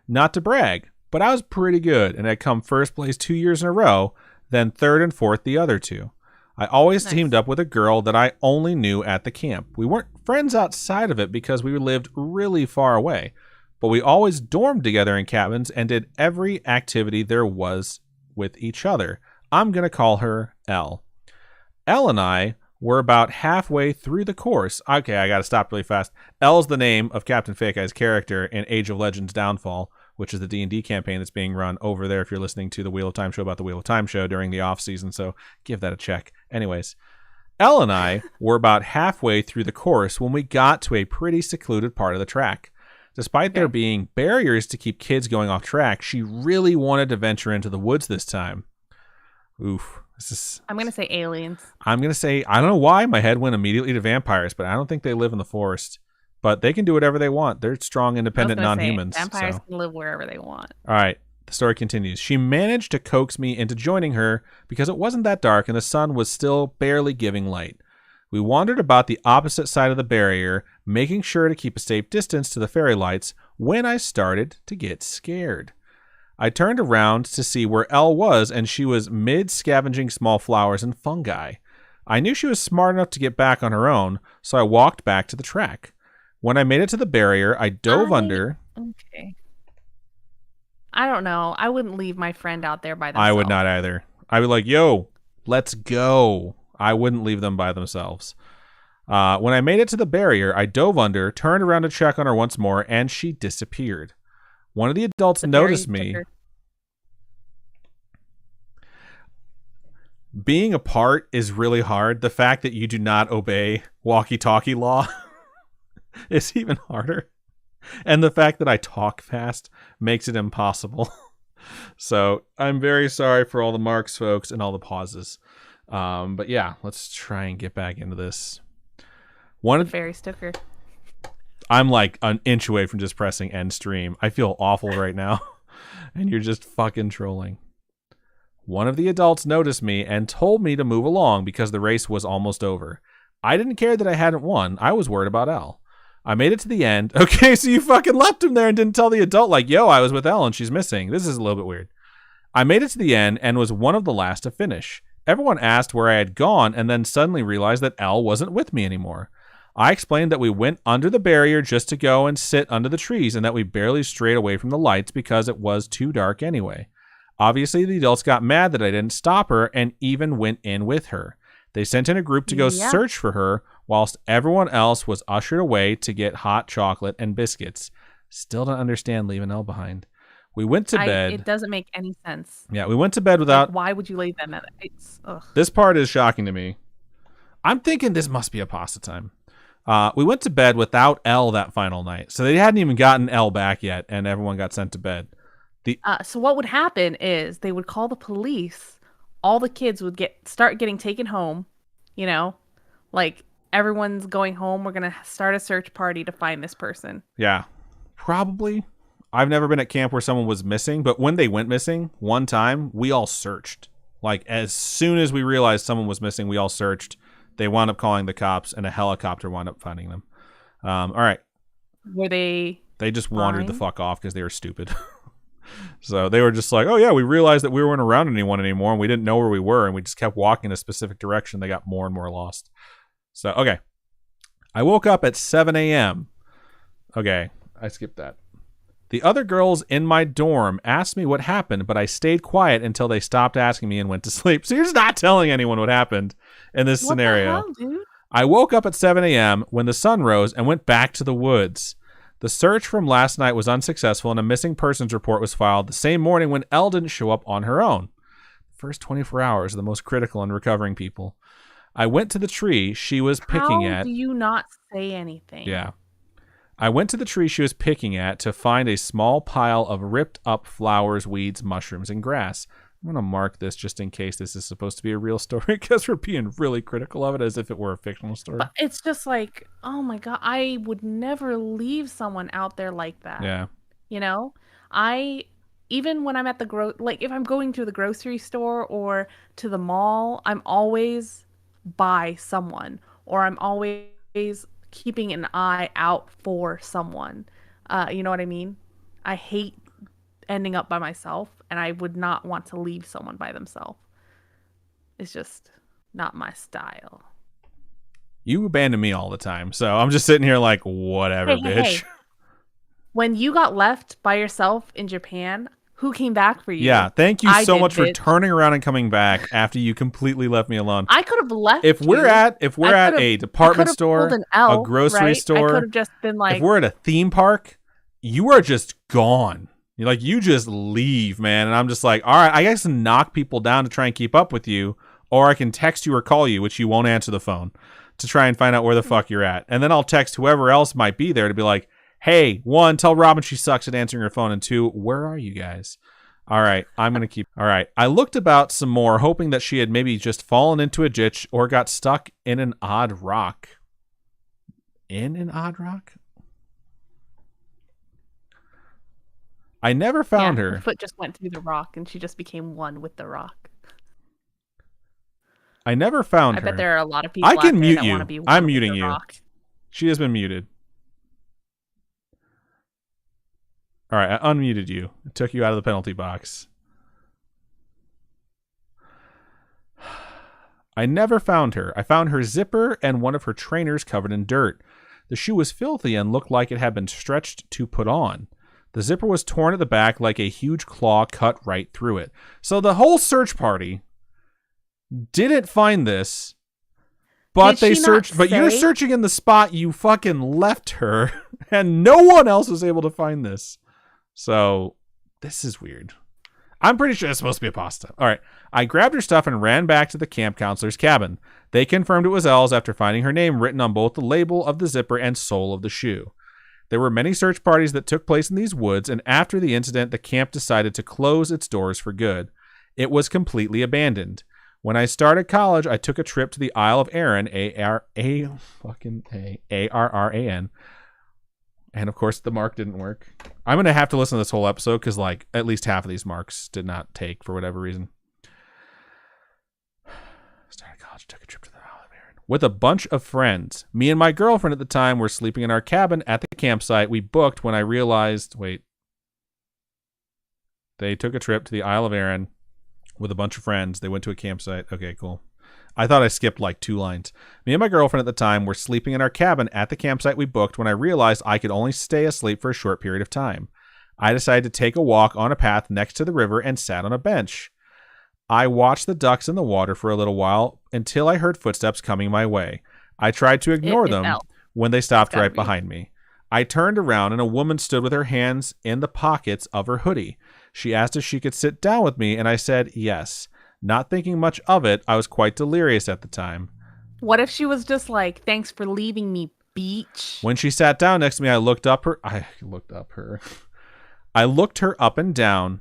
Not to brag, but I was pretty good, and had come first place 2 years in a row, then third and fourth the other 2. I always teamed up with a girl that I only knew at the camp. We weren't friends outside of it because we lived really far away, but we always dormed together in cabins and did every activity there was with each other. I'm going to call her Elle. Elle and I were about halfway through the course. Okay, I got to stop really fast. Elle's the name of Captain Fake Eye's character in Age of Legends Downfall, which is the D&D campaign that's being run over there if you're listening to the Wheel of Time show about the Wheel of Time show during the off season, so give that a check. Anyways, Elle and I were about halfway through the course when we got to a pretty secluded part of the track. Despite there being barriers to keep kids going off track, she really wanted to venture into the woods this time. Oof. I'm going to say aliens. I'm going to say, I don't know why my head went immediately to vampires, but I don't think they live in the forest. But they can do whatever they want. They're strong, independent non-humans. Vampires can live wherever they want. All right. The story continues. She managed to coax me into joining her because it wasn't that dark and the sun was still barely giving light. We wandered about the opposite side of the barrier, making sure to keep a safe distance to the fairy lights when I started to get scared. I turned around to see where Elle was, and she was mid-scavenging small flowers and fungi. I knew she was smart enough to get back on her own, so I walked back to the track. When I made it to the barrier, I dove under. Okay. I don't know. I wouldn't leave my friend out there by themselves. I would not either. I'd be like, yo, let's go. I wouldn't leave them by themselves. When I made it to the barrier, I dove under, turned around to check on her once more, and she disappeared. One of the adults noticed me. Being apart is really hard. The fact that you do not obey walkie-talkie law is even harder. And the fact that I talk fast makes it impossible. So I'm very sorry for all the marks, folks, and all the pauses. But yeah, let's try and get back into this. Fairy sticker. I'm like an inch away from just pressing end stream. I feel awful right now. And you're just fucking trolling. One of the adults noticed me and told me to move along because the race was almost over. I didn't care that I hadn't won. I was worried about Elle. I made it to the end. Okay, so you fucking left him there and didn't tell the adult, like, yo, I was with Elle and she's missing. This is a little bit weird. I made it to the end and was one of the last to finish. Everyone asked where I had gone and then suddenly realized that Elle wasn't with me anymore. I explained that we went under the barrier just to go and sit under the trees and that we barely strayed away from the lights because it was too dark anyway. Obviously, the adults got mad that I didn't stop her and even went in with her. They sent in a group to go search for her whilst everyone else was ushered away to get hot chocolate and biscuits. Still don't understand leaving Elle behind. We went to bed. It doesn't make any sense. Yeah, we went to bed without... Like, why would you leave them at it? This part is shocking to me. I'm thinking this must be a pasta time. We went to bed without Elle that final night. So they hadn't even gotten Elle back yet, and everyone got sent to bed. So what would happen is they would call the police. All the kids would start getting taken home. You know, like everyone's going home. We're going to start a search party to find this person. Yeah, probably. I've never been at camp where someone was missing, but when they went missing one time, we all searched. Like as soon as we realized someone was missing, we all searched. They wound up calling the cops, and a helicopter wound up finding them. All right. Were they? They just wandered the fuck off because they were stupid. So they were just like, oh yeah, we realized that we weren't around anyone anymore, and we didn't know where we were, and we just kept walking in a specific direction. They got more and more lost. So, okay. I woke up at 7 a.m. Okay, I skipped that. The other girls in my dorm asked me what happened, but I stayed quiet until they stopped asking me and went to sleep. So you're just not telling anyone what happened in this scenario. What the hell, dude? I woke up at 7 a.m. when the sun rose and went back to the woods. The search from last night was unsuccessful, and a missing persons report was filed the same morning when Elle didn't show up on her own. The first 24 hours are the most critical in recovering people. I went to the tree she was picking at. How do you not say anything? Yeah. I went to the tree she was picking at to find a small pile of ripped up flowers, weeds, mushrooms, and grass. I'm going to mark this just in case this is supposed to be a real story because we're being really critical of it as if it were a fictional story. But it's just like, oh my God, I would never leave someone out there like that. Yeah. You know, even when I'm at like if I'm going to the grocery store or to the mall, I'm always by someone, or I'm always keeping an eye out for someone. You know what I mean? I hate ending up by myself, and I would not want to leave someone by themselves. It's just not my style. You abandon me all the time, so I'm just sitting here like, whatever, bitch. Hey. When you got left by yourself in Japan, who came back for you? Yeah, thank you so much for turning around and coming back after you completely left me alone. I could have left. If we're at a department store, a grocery store, I could have just been like, if we're at a theme park, you are just gone. You're like, you just leave, man. And I'm just like, all right, I guess knock people down to try and keep up with you, or I can text you or call you, which you won't answer the phone, to try and find out where the fuck you're at. And then I'll text whoever else might be there to be like, hey, 1, tell Robin she sucks at answering her phone, and 2, where are you guys? All right, I'm going to keep... All right, I looked about some more, hoping that she had maybe just fallen into a ditch or got stuck in an odd rock. In an odd rock? I never found her. Her foot just went through the rock, and she just became one with the rock. I never found her. I bet there are a lot of people I can out mute there that you. want to be one I'm with muting the you. rock. She has been muted. All right, I unmuted you. I took you out of the penalty box. I never found her. I found her zipper and one of her trainers covered in dirt. The shoe was filthy and looked like it had been stretched to put on. The zipper was torn at the back like a huge claw cut right through it. So the whole search party didn't find this, but they searched. But you're searching in the spot you fucking left her, and no one else was able to find this. So this is weird. I'm pretty sure it's supposed to be a pasta. All right. I grabbed her stuff and ran back to the camp counselor's cabin. They confirmed it was Elle's after finding her name written on both the label of the zipper and sole of the shoe. There were many search parties that took place in these woods, and after the incident, the camp decided to close its doors for good. It was completely abandoned. When I started college, I took a trip to the Isle of Arran, A-R-R-A-N. And of course, the mark didn't work. I'm going to have to listen to this whole episode because like at least half of these marks did not take for whatever reason. Started college, took a trip to the Isle of Arran with a bunch of friends. Me and my girlfriend at the time were sleeping in our cabin at the campsite we booked when I realized, They took a trip to the Isle of Arran with a bunch of friends. They went to a campsite. Okay, cool. I thought I skipped like 2 lines. Me and my girlfriend at the time were sleeping in our cabin at the campsite we booked when I realized I could only stay asleep for a short period of time. I decided to take a walk on a path next to the river and sat on a bench. I watched the ducks in the water for a little while until I heard footsteps coming my way. I tried to ignore them when they stopped right behind me. I turned around and a woman stood with her hands in the pockets of her hoodie. She asked if she could sit down with me, and I said yes. Not thinking much of it, I was quite delirious at the time. What if she was just like, thanks for leaving me, beach? When she sat down next to me, I looked her up and down.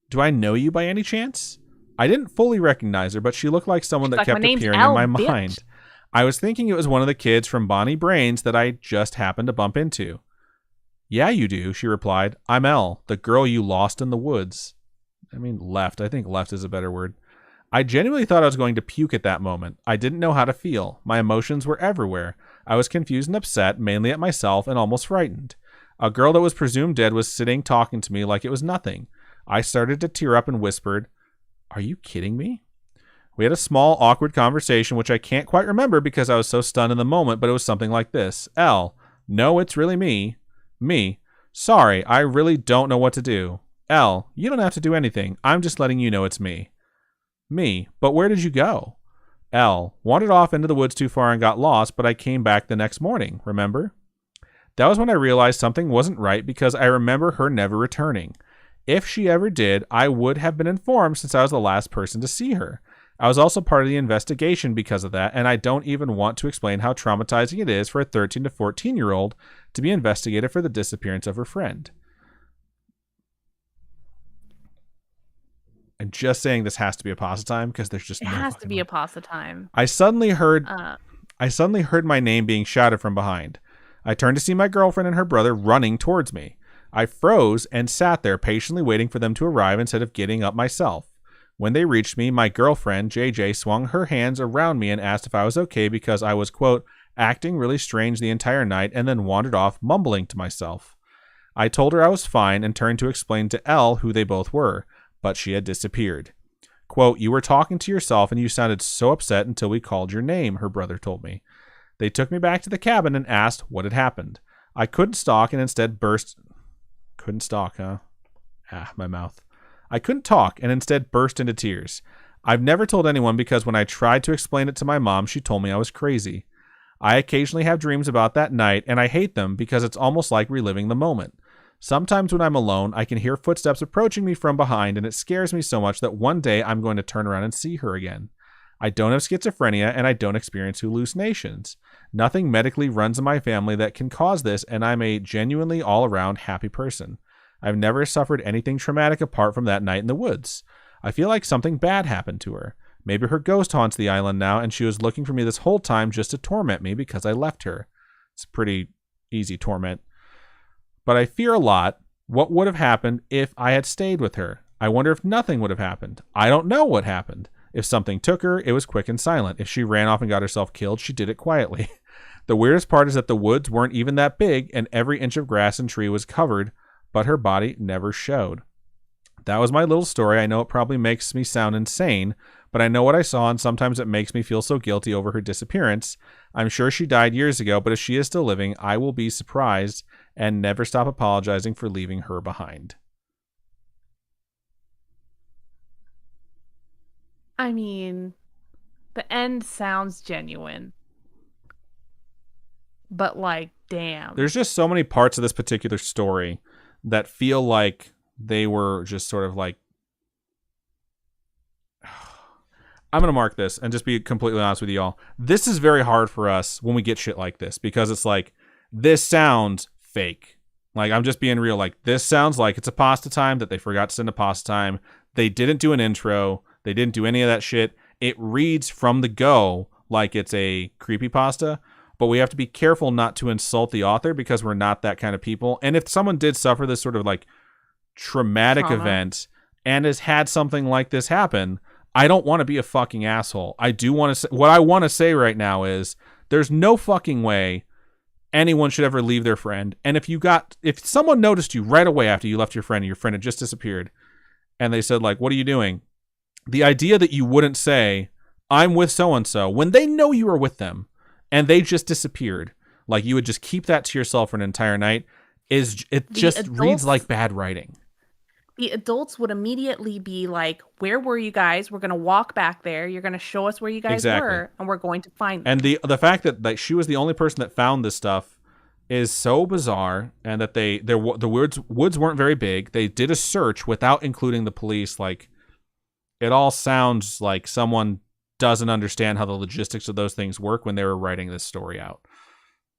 Do I know you by any chance? I didn't fully recognize her, but she looked like someone that kept appearing in my mind. I was thinking it was one of the kids from Bonnie Brains that I just happened to bump into. Yeah, you do, she replied. I'm Elle, the girl you lost in the woods. I mean, left. I think left is a better word. I genuinely thought I was going to puke at that moment. I didn't know how to feel. My emotions were everywhere. I was confused and upset, mainly at myself, and almost frightened. A girl that was presumed dead was sitting talking to me like it was nothing. I started to tear up and whispered, Are you kidding me? We had a small, awkward conversation, which I can't quite remember because I was so stunned in the moment, but it was something like this. Elle, no, it's really me. Me. Sorry, I really don't know what to do. Elle, you don't have to do anything. I'm just letting you know it's me. Me. But where did you go? Elle, wandered off into the woods too far and got lost, but I came back the next morning, remember? That was when I realized something wasn't right because I remember her never returning. If she ever did, I would have been informed since I was the last person to see her. I was also part of the investigation because of that, and I don't even want to explain how traumatizing it is for a 13 to 14-year-old to be investigated for the disappearance of her friend. And just saying this has to be a pasta time because there's just it has to be a pasta time. I suddenly heard my name being shouted from behind. I turned to see my girlfriend and her brother running towards me. I froze and sat there patiently waiting for them to arrive instead of getting up myself. When they reached me, my girlfriend, JJ, swung her hands around me and asked if I was okay because I was, quote, acting really strange the entire night and then wandered off mumbling to myself. I told her I was fine and turned to explain to Elle who they both were, but she had disappeared. Quote, you were talking to yourself and you sounded so upset until we called your name, her brother told me. They took me back to the cabin and asked what had happened. I couldn't talk and instead burst... Couldn't stalk, huh? My mouth. I couldn't talk and instead burst into tears. I've never told anyone because when I tried to explain it to my mom, she told me I was crazy. I occasionally have dreams about that night, and I hate them because it's almost like reliving the moment. Sometimes when I'm alone, I can hear footsteps approaching me from behind, and it scares me so much that one day I'm going to turn around and see her again. I don't have schizophrenia, and I don't experience hallucinations. Nothing medically runs in my family that can cause this, and I'm a genuinely all-around happy person. I've never suffered anything traumatic apart from that night in the woods. I feel like something bad happened to her. Maybe her ghost haunts the island now, and she was looking for me this whole time just to torment me because I left her. It's a pretty easy torment. But I fear a lot. What would have happened if I had stayed with her? I wonder if nothing would have happened. I don't know what happened. If something took her, it was quick and silent. If she ran off and got herself killed, she did it quietly. The weirdest part is that the woods weren't even that big, and every inch of grass and tree was covered, but her body never showed. That was my little story. I know it probably makes me sound insane, but I know what I saw, and sometimes it makes me feel so guilty over her disappearance. I'm sure she died years ago, but if she is still living, I will be surprised and never stop apologizing for leaving her behind. I mean, the end sounds genuine. But, like, damn. There's just so many parts of this particular story that feel like they were just sort of like... I'm going to mark this and just be completely honest with y'all. This is very hard for us when we get shit like this because it's like, this sounds fake. Like, I'm just being real. Like, this sounds like it's a pasta time that they forgot to send a pasta time. They didn't do an intro. They didn't do any of that shit. It reads from the go like it's a creepypasta, but we have to be careful not to insult the author because we're not that kind of people. And if someone did suffer this sort of like traumatic event and has had something like this happen, I don't want to be a fucking asshole. I do want to say, what I want to say right now is there's no fucking way anyone should ever leave their friend. And if someone noticed you right away after you left your friend and your friend had just disappeared, and they said, like, what are you doing? The idea that you wouldn't say, I'm with so-and-so, when they know you were with them and they just disappeared, like you would just keep that to yourself for an entire night, reads like bad writing. The adults would immediately be like, where were you guys? We're going to walk back there. You're going to show us where you guys were, and we're going to find them. And the fact that like she was the only person that found this stuff is so bizarre, and that the woods weren't very big. They did a search without including the police. Like, it all sounds like someone doesn't understand how the logistics of those things work when they were writing this story out.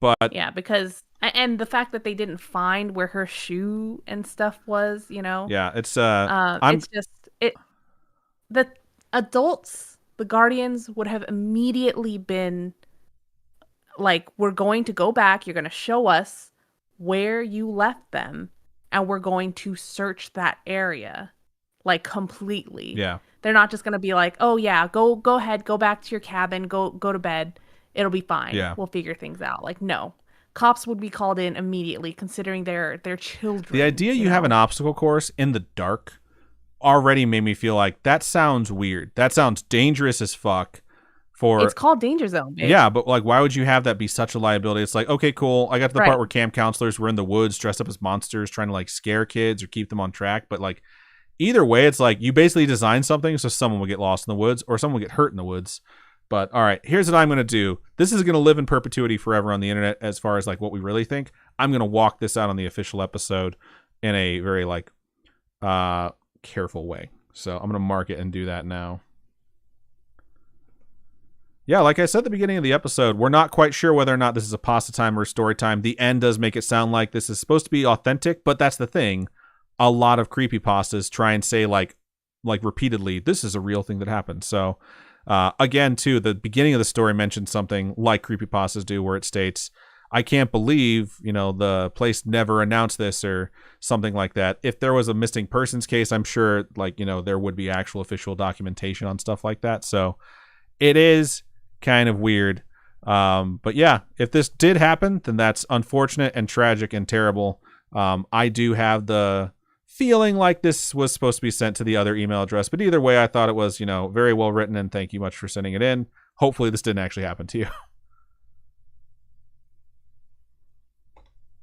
But yeah, because and the fact that they didn't find where her shoe and stuff was, yeah, it's just the adults, the guardians would have immediately been like, we're going to go back, you're going to show us where you left them, and we're going to search that area like completely. Yeah, they're not just going to be like, oh yeah, go ahead, go back to your cabin, go to bed, it'll be fine. Yeah, we'll figure things out. Like, no, cops would be called in immediately, considering their children. The idea you have an obstacle course in the dark already made me feel like that sounds weird. That sounds dangerous as fuck. It's called Danger Zone, babe. Yeah, but like, why would you have that be such a liability? It's like, okay, cool. I got to the part where camp counselors were in the woods dressed up as monsters trying to like scare kids or keep them on track. But like, either way, it's like you basically design something so someone will get lost in the woods or someone will get hurt in the woods. But all right, here's what I'm going to do. This is going to live in perpetuity forever on the internet as far as like what we really think. I'm going to walk this out on the official episode in a very like careful way. So I'm going to mark it and do that now. Yeah, like I said at the beginning of the episode, we're not quite sure whether or not this is a pasta time or a story time. The end does make it sound like this is supposed to be authentic, but that's the thing. A lot of creepypastas try and say like repeatedly, this is a real thing that happened. So again, too, the beginning of the story mentioned something like creepypastas do, where it states, I can't believe, the place never announced this or something like that. If there was a missing persons case, I'm sure there would be actual official documentation on stuff like that. So it is kind of weird. But yeah, if this did happen, then that's unfortunate and tragic and terrible. I do have the feeling like this was supposed to be sent to the other email address, but either way, I thought it was, very well written, and thank you much for sending it in. Hopefully this didn't actually happen to you.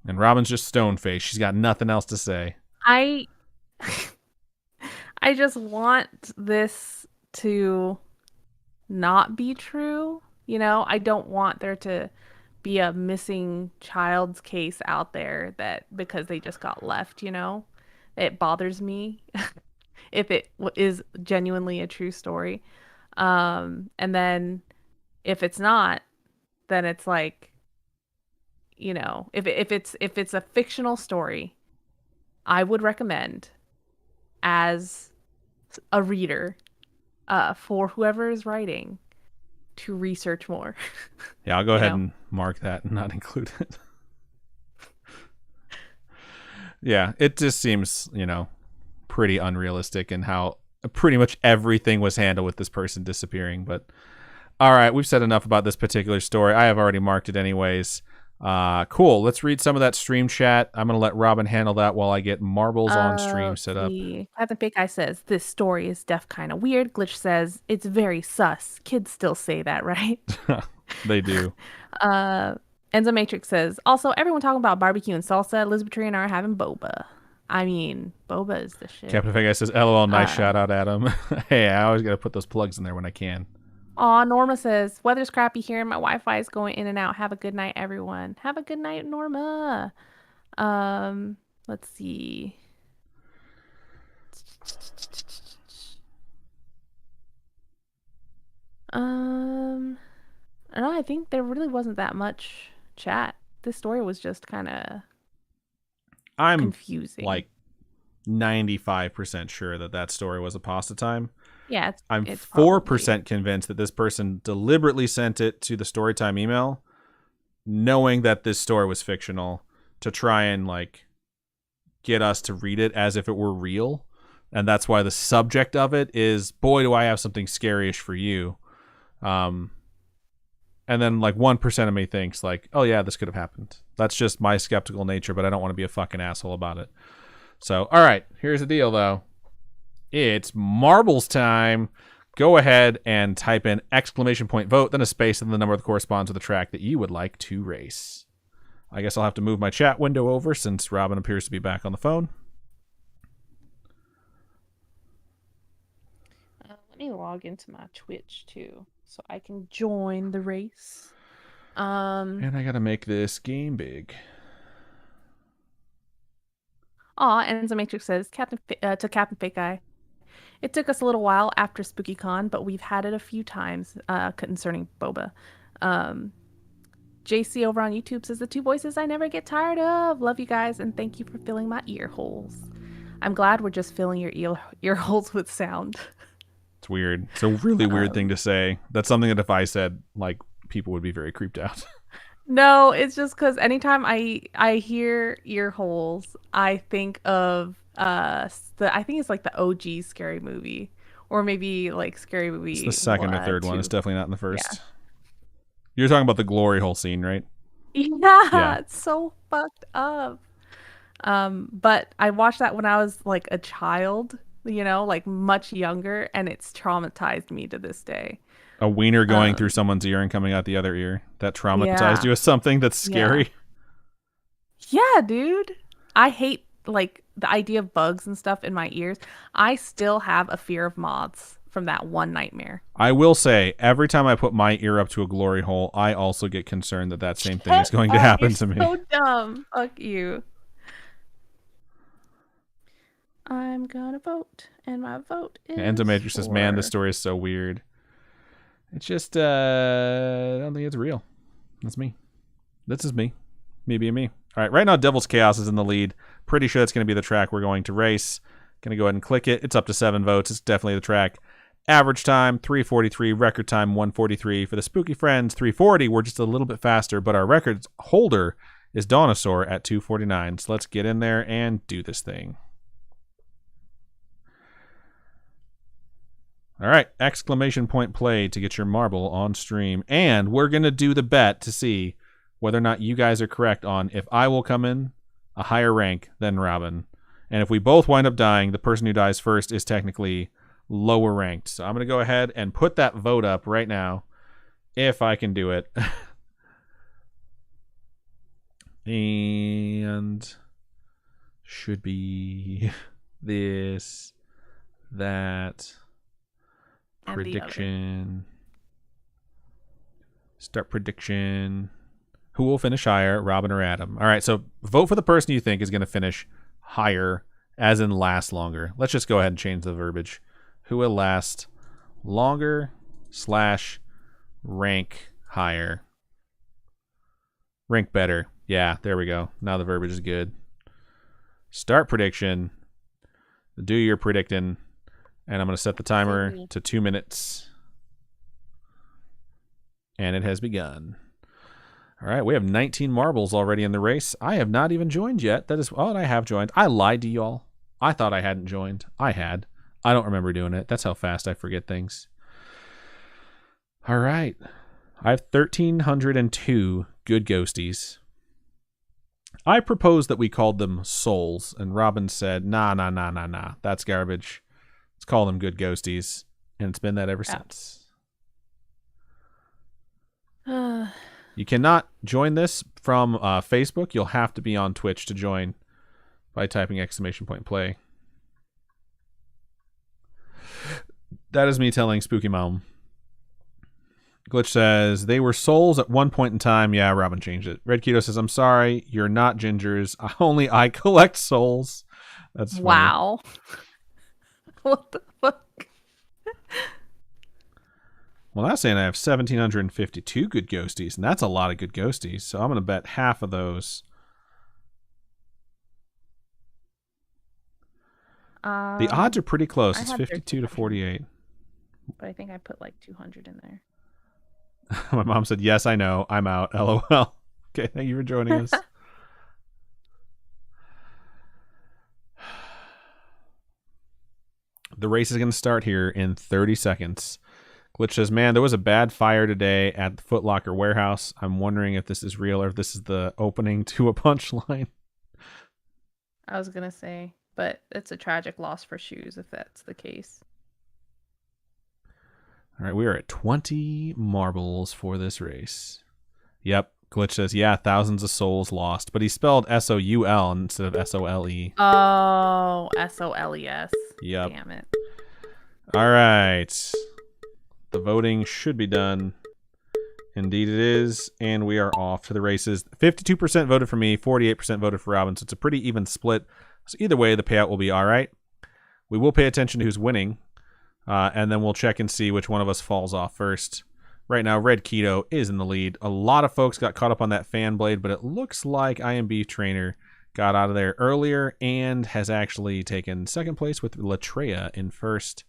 And Robin's just stone-faced. She's got nothing else to say. I just want this to not be true. I don't want there to be a missing child's case out there that because they just got left, it bothers me if it is genuinely a true story. And then if it's not, then it's like, if it's a fictional story, I would recommend as a reader for whoever is writing to research more. Yeah, I'll go ahead and mark that and not include it. Yeah, it just seems, pretty unrealistic in how pretty much everything was handled with this person disappearing. But all right, we've said enough about this particular story. I have already marked it anyways. Cool. Let's read some of that stream chat. I'm going to let Robin handle that while I get marbles on stream set up. Captain Fake Eye says, this story is deaf kind of weird. Glitch says, it's very sus. Kids still say that, right? They do. Enzo Matrix says, also, everyone talking about barbecue and salsa. Elizabeth Tree and I are having boba. I mean, boba is the shit. Captain Fake Eye says, LOL, nice shout out, Adam. Hey, I always got to put those plugs in there when I can. Aw, Norma says, weather's crappy here and my Wi-Fi is going in and out. Have a good night, everyone. Have a good night, Norma. Let's see. I think there really wasn't that much chat. This story was just kind of confusing. Like 95% sure that story was a pasta time. Yeah, I'm 4% convinced that this person deliberately sent it to the Storytime email, knowing that this story was fictional, to try and like get us to read it as if it were real. And that's why the subject of it is, boy, do I have something scary-ish for you. And then like 1% of me thinks like, oh yeah, this could have happened. That's just my skeptical nature, but I don't want to be a fucking asshole about it. So, all right, here's the deal though. It's marbles time. Go ahead and type in !vote, then a space, and the number that corresponds to the track that you would like to race. I guess I'll have to move my chat window over since Robin appears to be back on the phone. Let me log into my Twitch too, so I can join the race. And I gotta make this game big. Aw, Enzo Matrix says, to Captain Fake Eye. It took us a little while after SpookyCon, but we've had it a few times concerning Boba. JC over on YouTube says, the two voices I never get tired of. Love you guys, and thank you for filling my ear holes. I'm glad we're just filling your ear holes with sound. It's weird. It's a really weird thing to say. That's something that if I said, like, people would be very creeped out. No, it's just because anytime I hear ear holes, I think of I think it's like the OG Scary Movie, or maybe like Scary Movie. It's the second or third 2. one. It's definitely not in the first. Yeah. You're talking about the glory hole scene, right? Yeah, it's so fucked up. But I watched that when I was like a child, like much younger, and it's traumatized me to this day. A wiener going through someone's ear and coming out the other ear. That traumatized you as something that's scary. Yeah, dude. I hate like the idea of bugs and stuff in my ears. I still have a fear of moths from that one nightmare. I will say, every time I put my ear up to a glory hole, I also get concerned that same thing is going to happen to me. So dumb. Fuck you. I'm gonna vote, and my vote is Enzo Matrix says, man, this story is so weird. It's just, I don't think it's real. That's me. This is me. Me being me. All right, right now, Devil's Chaos is in the lead. Pretty sure that's going to be the track we're going to race. Going to go ahead and click it. It's up to 7 votes. It's definitely the track. Average time, 3:43. Record time, 1:43. For the Spooky Friends, 3:40. We're just a little bit faster, but our record holder is Dinosaur at 2:49. So let's get in there and do this thing. All right, ! Play to get your marble on stream. And we're going to do the bet to see whether or not you guys are correct on if I will come in a higher rank than Robin. And if we both wind up dying, the person who dies first is technically lower ranked. So I'm going to go ahead and put that vote up right now, if I can do it. And should be this, that, and prediction. Start prediction. Who will finish higher, Robin or Adam? All right, so vote for the person you think is going to finish higher, as in last longer. Let's just go ahead and change the verbiage. Who will last longer / rank higher? Rank better. Yeah, there we go. Now the verbiage is good. Start prediction. Do your predicting. And I'm going to set the timer to 2 minutes. And it has begun. All right, we have 19 marbles already in the race. I have not even joined yet. That is, oh, and I have joined. I lied to y'all. I thought I hadn't joined. I had. I don't remember doing it. That's how fast I forget things. All right. I have 1,302 good ghosties. I proposed that we called them souls, and Robin said, nah. That's garbage. Let's call them good ghosties. And it's been that ever since. You cannot join this from Facebook. You'll have to be on Twitch to join by typing ! Play. That is me telling Spooky Mom. Glitch says, they were souls at one point in time. Yeah, Robin changed it. Red Keto says, I'm sorry, you're not gingers. Only I collect souls. That's funny. Wow. What the fuck? Well, that's saying I have 1,752 good ghosties, and that's a lot of good ghosties. So I'm going to bet half of those. The odds are pretty close. It's 52 to 48. But I think I put like 200 in there. My mom said, yes, I know. I'm out. LOL. Okay, thank you for joining us. The race is going to start here in 30 seconds. Glitch says, man, there was a bad fire today at the Foot Locker warehouse. I'm wondering if this is real or if this is the opening to a punchline. I was going to say, but it's a tragic loss for shoes if that's the case. All right, we are at 20 marbles for this race. Yep, Glitch says, yeah, thousands of souls lost, but he spelled S-O-U-L instead of S-O-L-E. Oh, S-O-L-E-S. Yep. Damn it. All right. The voting should be done. Indeed it is, and we are off to the races. 52% voted for me, 48% voted for Robin, so it's a pretty even split. So either way, the payout will be all right. We will pay attention to who's winning, and then we'll check and see which one of us falls off first. Right now, Red Keto is in the lead. A lot of folks got caught up on that fan blade, but it looks like I Am Beef Trainer got out of there earlier and has actually taken second place with Latreia in first.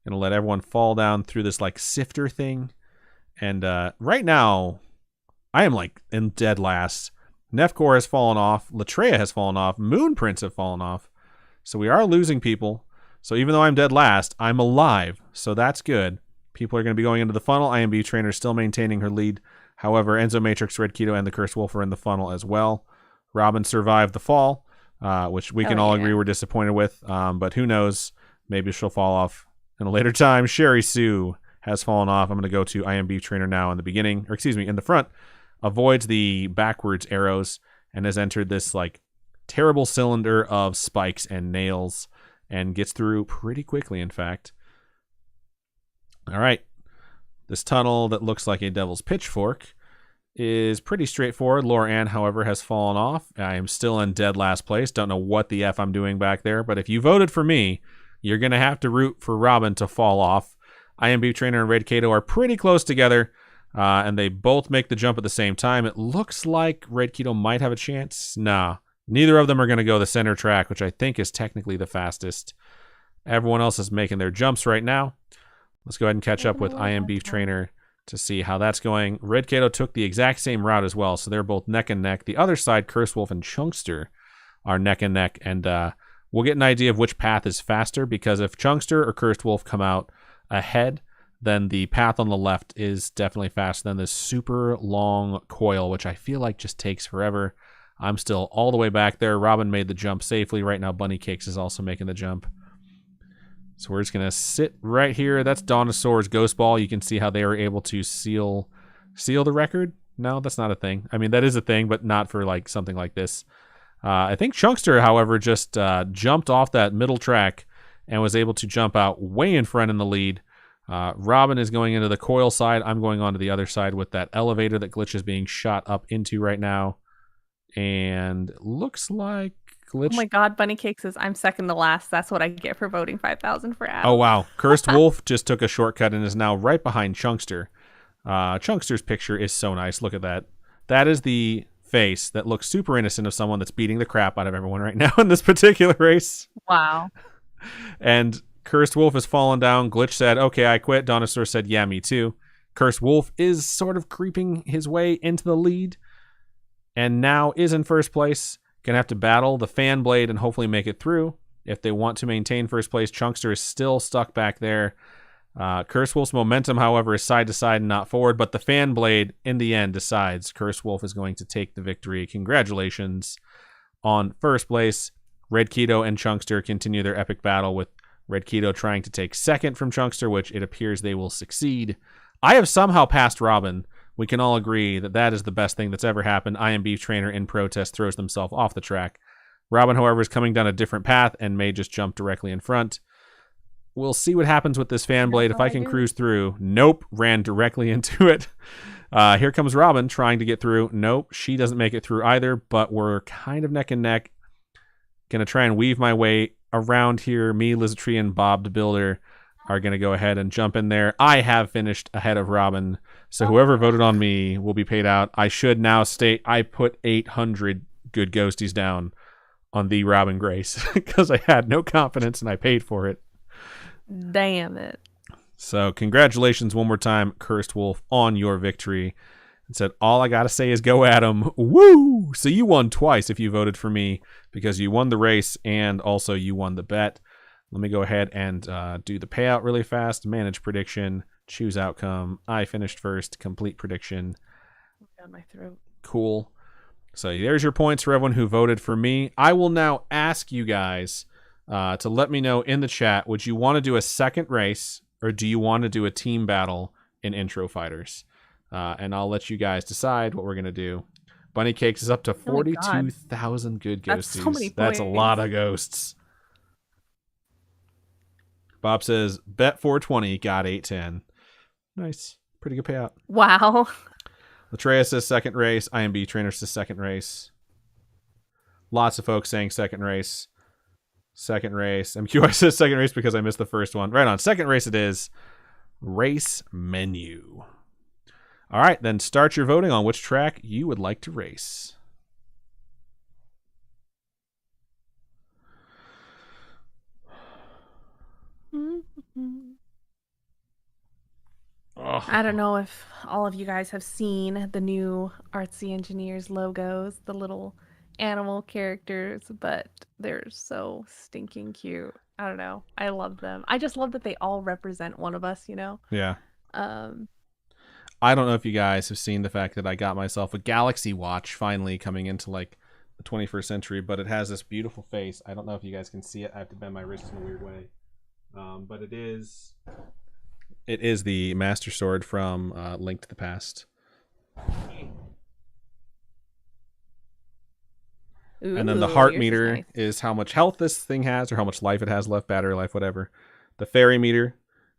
Gonna let everyone fall down through this like sifter thing. And right now, I am like in dead last. Nefcor has fallen off. Latreia has fallen off. Moon Prince have fallen off. So we are losing people. So even though I'm dead last, I'm alive. So that's good. People are going to be going into the funnel. IMB Trainer still maintaining her lead. However, Enzo Matrix, Red Keto, and the Cursed Wolf are in the funnel as well. Robin survived the fall, which we can all agree we're disappointed with. But who knows? Maybe she'll fall off in a later time. Sherry Sue has fallen off. I'm going to go to IMB Trainer now in the beginning, or excuse me, in the front. Avoids the backwards arrows and has entered this like terrible cylinder of spikes and nails and gets through pretty quickly, in fact. All right. This tunnel that looks like a devil's pitchfork is pretty straightforward. Laura Ann, however, has fallen off. I am still in dead last place. Don't know what the F I'm doing back there, but if you voted for me, you're going to have to root for Robin to fall off. IMB Trainer and Red Kato are pretty close together, and they both make the jump at the same time. It looks like Red Keto might have a chance. Nah, neither of them are going to go the center track, which I think is technically the fastest. Everyone else is making their jumps right now. Let's go ahead and catch up with IMB Trainer to see how that's going. Red Kato took the exact same route as well, so they're both neck and neck. The other side, Cursed Wolf and Chunkster, are neck and neck, and we'll get an idea of which path is faster, because if Chunkster or Cursed Wolf come out ahead, then the path on the left is definitely faster than this super long coil, which I feel like just takes forever. I'm still all the way back there. Robin made the jump safely. Right now, Bunny Cakes is also making the jump. So we're just going to sit right here. That's Dinosaur's Ghost Ball. You can see how they were able to seal the record. No, that's not a thing. I mean, that is a thing, but not for like something like this. I think Chunkster, however, just jumped off that middle track and was able to jump out way in front in the lead. Robin is going into the coil side. I'm going on to the other side with that elevator that Glitch is being shot up into right now. And looks like Glitch... Oh my god, Bunny Cake says, I'm second to last. That's what I get for voting 5,000 for Adam. Oh wow. Cursed Wolf just took a shortcut and is now right behind Chunkster. Chunkster's picture is so nice. Look at that. That is the face that looks super innocent of someone that's beating the crap out of everyone right now in this particular race. Wow. And Cursed Wolf has fallen down. Glitch said, okay, I quit. Dinosaur said, yeah, me too. Cursed Wolf is sort of creeping his way into the lead and now is in first place. Gonna have to battle the fan blade and hopefully make it through. If they want to maintain first place, Chunkster is still stuck back there. Cursed Wolf's momentum, however, is side to side and not forward, but the fan blade in the end decides Cursed Wolf is going to take the victory. Congratulations on first place. Red Keto and Chunkster continue their epic battle, with Red Keto trying to take second from Chunkster, which it appears they will succeed. I have somehow passed Robin. We can all agree that that is the best thing that's ever happened. I Am Beef Trainer in protest throws themselves off the track. Robin, however, is coming down a different path and may just jump directly in front. We'll see what happens with this fan blade. If I can cruise through. Nope, ran directly into it. Here comes Robin trying to get through. Nope, she doesn't make it through either, but we're kind of neck and neck. Gonna try and weave my way around here. Me, Lizardtree, and Bob the Builder are gonna go ahead and jump in there. I have finished ahead of Robin, so whoever voted on me will be paid out. I should now state I put 800 good ghosties down on the Robin Grace because I had no confidence and I paid for it. Damn it. So congratulations one more time, Cursed Wolf, on your victory. And said, all I got to say is go Adam. Woo! So you won twice if you voted for me, because you won the race and also you won the bet. Let me go ahead and do the payout really fast. Manage prediction, choose outcome. I finished first, complete prediction. Down my throat. Cool. So there's your points for everyone who voted for me. I will now ask you guys to let me know in the chat, would you want to do a second race or do you want to do a team battle in Intro Fighters? And I'll let you guys decide what we're going to do. Bunny Cakes is up to 42,000 good ghosties. That's so many That's a points. lot of ghosts. Bob says, bet 420, got 810. Nice. Pretty good payout. Wow. Latreia says second race. IMB Trainer says second race. Lots of folks saying second race. Second race. MQI says second race because I missed the first one. Right on. Second race it is. Race menu. All right, then start your voting on which track you would like to race. Oh. I don't know if all of you guys have seen the new Artsy Engineers logos, the little animal characters, but they're so stinking cute. I don't know. I love them. I just love that they all represent one of us, you know? Yeah. I don't know if you guys have seen the fact that I got myself a Galaxy Watch finally coming into like the 21st century, but it has this beautiful face. I don't know if you guys can see it. I have to bend my wrist in a weird way. But it is the Master Sword from Link to the Past. Ooh, And then the heart yours is meter nice. is how much health this thing has or how much life it has left, battery life, whatever. The fairy meter